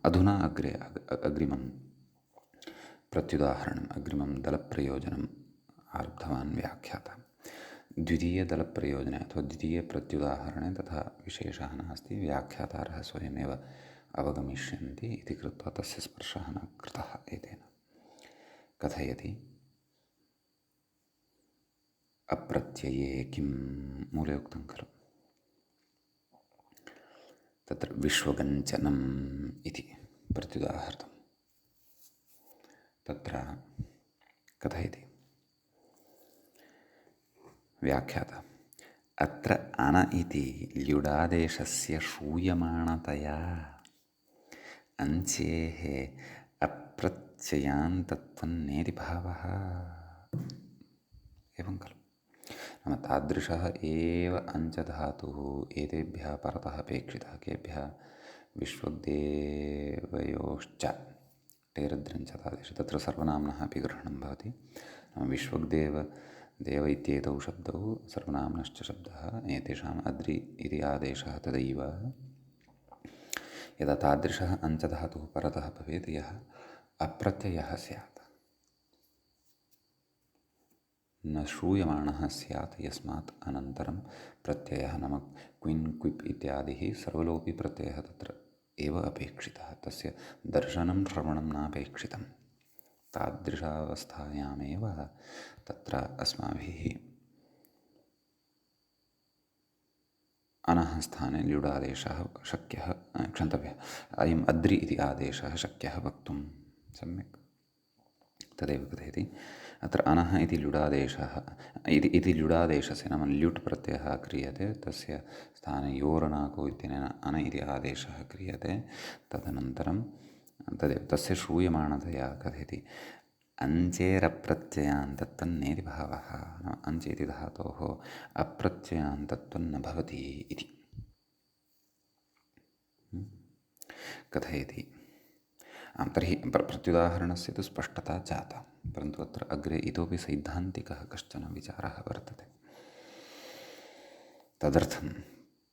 अधुना अग्रिमं प्रत्युदाहरणम्, अग्रिमं दलप्रयोजनम् आरब्धवान् व्याख्याता। द्वितीयदलप्रयोजने अथवा द्वितीयप्रत्युदाहरणे तथा विशेषः नास्ति, व्याख्यातारः स्वयमेव अवगमिष्यन्ति इति कृत्वा तस्य स्पर्शः न कृतः एतेन। कथयति अप्रत्यये किं मूले उक्तं खलु तत्र विश्वगञ्चनम् इति प्रत्युदाहृतं। तत्र कथयति व्याख्याता अत्र अन इति ल्युडादेशस्य श्रूयमाणतया अञ्चेः अप्रत्ययान्तत्वं नेति भावः। एवं खलु नाम तादृशः एव अञ्चधातुः एतेभ्यः परतः अपेक्षितः केभ्यः विश्वग्देवयोश्च टेरद्रञ्चतादेश तत्र सर्वनाम्नः अपि ग्रहणं भवति। विश्वग्देव देव इत्येतौ शब्दौ सर्वनाम्नश्च शब्दः एतेषाम् अद्रि इति आदेशः तदैव यदा तादृशः अञ्चधातुः परतः भवेत् यः अप्रत्ययः स्यात् न श्रूयमाणः स्यात् यस्मात् अनन्तरं प्रत्ययः नाम क्विन् क्विप् इत्यादिः सर्वलोपि प्रत्ययः तत्र एव अपेक्षितः तस्य दर्शनं श्रवणं नापेक्षितं। तादृशावस्थायामेव तत्र अस्माभिः अनः स्थाने ल्युडादेशः शक्यः क्षन्तव्यः अयम् अद्रि इति आदेशः शक्यः वक्तुं सम्यक्। तदेव कथयति अत्र अनः इति ल्युडादेशः इति ल्युडादेशस्य नाम ल्युट् प्रत्ययः क्रियते तस्य स्थाने योरनाको इत्यनेन अन इति आदेशः क्रियते। तदनन्तरं तदेव तस्य श्रूयमाणतया कथयति अञ्चेरप्रत्ययान्तत्वं नेति भावः नाम अञ्च इति धातोः अप्रत्ययान्तत्वं न भवति इति कथयति। तर्हि प्रत्युदाहरणस्य तु स्पष्टता जाता परन्तु अत्र अग्रे इतोपि सैद्धान्तिकः कश्चन विचारः वर्तते। तदर्थं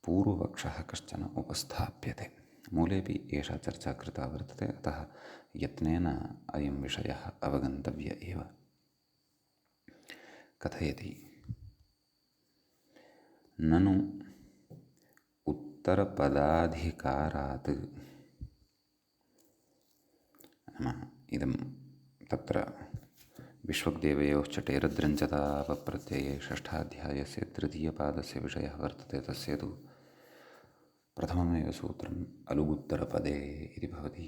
पूर्वपक्षः कश्चन उपस्थाप्यते। मूलेपि एषा चर्चा कृता वर्तते अतः यत्नेन अयं विषयः अवगन्तव्य एव। कथयति ननु उत्तरपदाधिकारात् नाम इदं तत्र विश्वग्देवयोश्च टेरद्रञ्चतावप्रत्यये षष्ठाध्यायस्य तृतीयपादस्य विषयः वर्तते। तस्य तु प्रथममेव सूत्रम् अलुगुत्तरपदे इति भवति।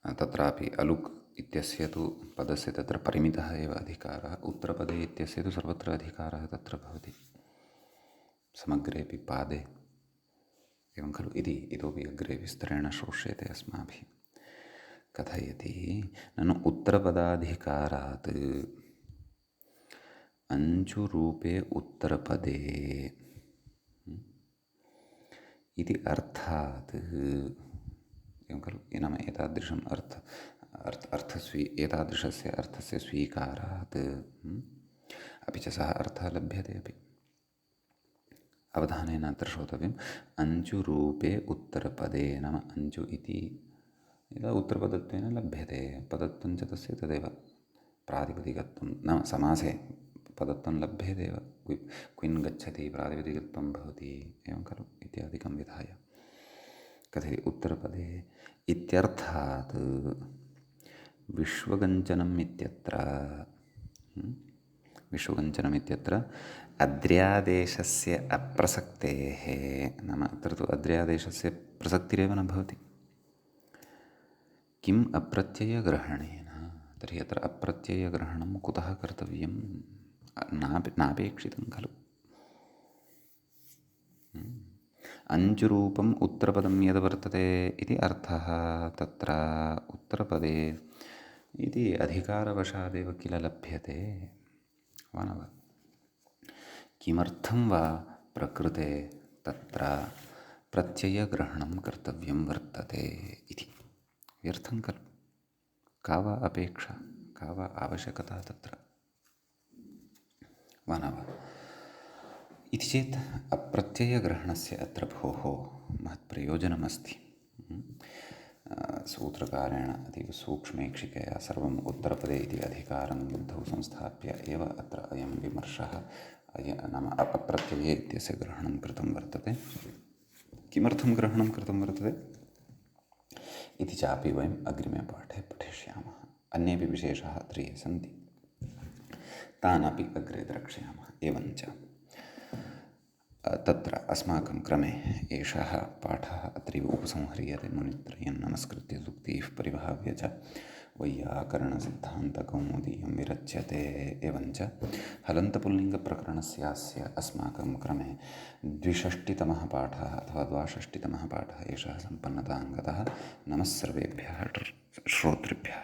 तत्रापि अलुक् इत्यस्य तु पदस्य तत्र परिमितः एव अधिकारः उत्तरपदे इत्यस्य तु सर्वत्र अधिकारः तत्र भवति समग्रेपि पादे एवं खलु इति इतोपि अग्रे विस्तरेण श्रोष्यते अस्माभिः। कथयति ननु उत्तरपदाधिकारात् अञ्चुरूपे उत्तरपदे इति अर्थात् एवं खलु नाम एतादृशम् एतादृशस्य अर्थस्य स्वीकारात् अपि च सः अर्थः लभ्यते अपि। अवधानेन अत्र श्रोतव्यम् अञ्चुरूपे उत्तरपदे नाम अञ्चु इति यदा उत्तरपदत्वेन लभ्यते पदत्वं च तस्य तदेव प्रातिपदिकत्वं नाम समासे पदत्वं लभ्येदेव क्विन् गच्छति प्रातिपदिकत्वं भवति एवं खलु इत्यादिकं विधाय कथयति उत्तरपदे इत्यर्थात् विश्वगञ्चनम् इत्यत्र अद्र्यादेशस्य अप्रसक्तेः नाम अत्र तु अद्र्यादेशस्य प्रसक्तिरेव न भवति। किम् अप्रत्ययग्रहणेन तर्हि अत्र अप्रत्ययग्रहणं कुतः कर्तव्यं नापेक्षितं खलु। अञ्चुरूपम् उत्तरपदं यद् वर्तते इति अर्थः तत्र उत्तरपदे इति अधिकारवशादेव किल लभ्यते वा न वा। किमर्थं वा प्रकृते तत्र प्रत्ययग्रहणं कर्तव्यं वर्तते इति व्यर्थं खलु। का वा अपेक्षा का वा आवश्यकता तत्र वा न वा इति चेत् अप्रत्ययग्रहणस्य अत्र भोः महत्प्रयोजनमस्ति। सूत्रकारेण अतीव सूक्ष्मेक्षिकया सर्वम् उत्तरपदे इति अधिकारं बुद्धौ संस्थाप्य एव अत्र अयं विमर्शः नाम अप्रत्यये इत्यस्य ग्रहणं कृतं वर्तते। किमर्थं ग्रहणं कृतं वर्तते इति चापि वयम् अग्रिमे पाठे पठिष्यामः। अन्येपि विशेषाः अत्र ये सन्ति तानपि अग्रे द्रक्ष्यामः। एवञ्च तत्र अस्माकं क्रमे एषः पाठः अत्रैव उपसंह्रियते। मुनित्रयं नमस्कृत्य सूक्तिः परिभाव्य च वैयाकरणसिद्धान्तकौमुदीयं विरच्यते। एवञ्च हलन्तपुल्लिङ्गप्रकरणस्यास्य अस्माकं क्रमे द्विषष्टितमः पाठः अथवा द्वाषष्टितमः पाठः एषः सम्पन्नतां गतः। नमः सर्वेभ्यः श्रोतृभ्यः।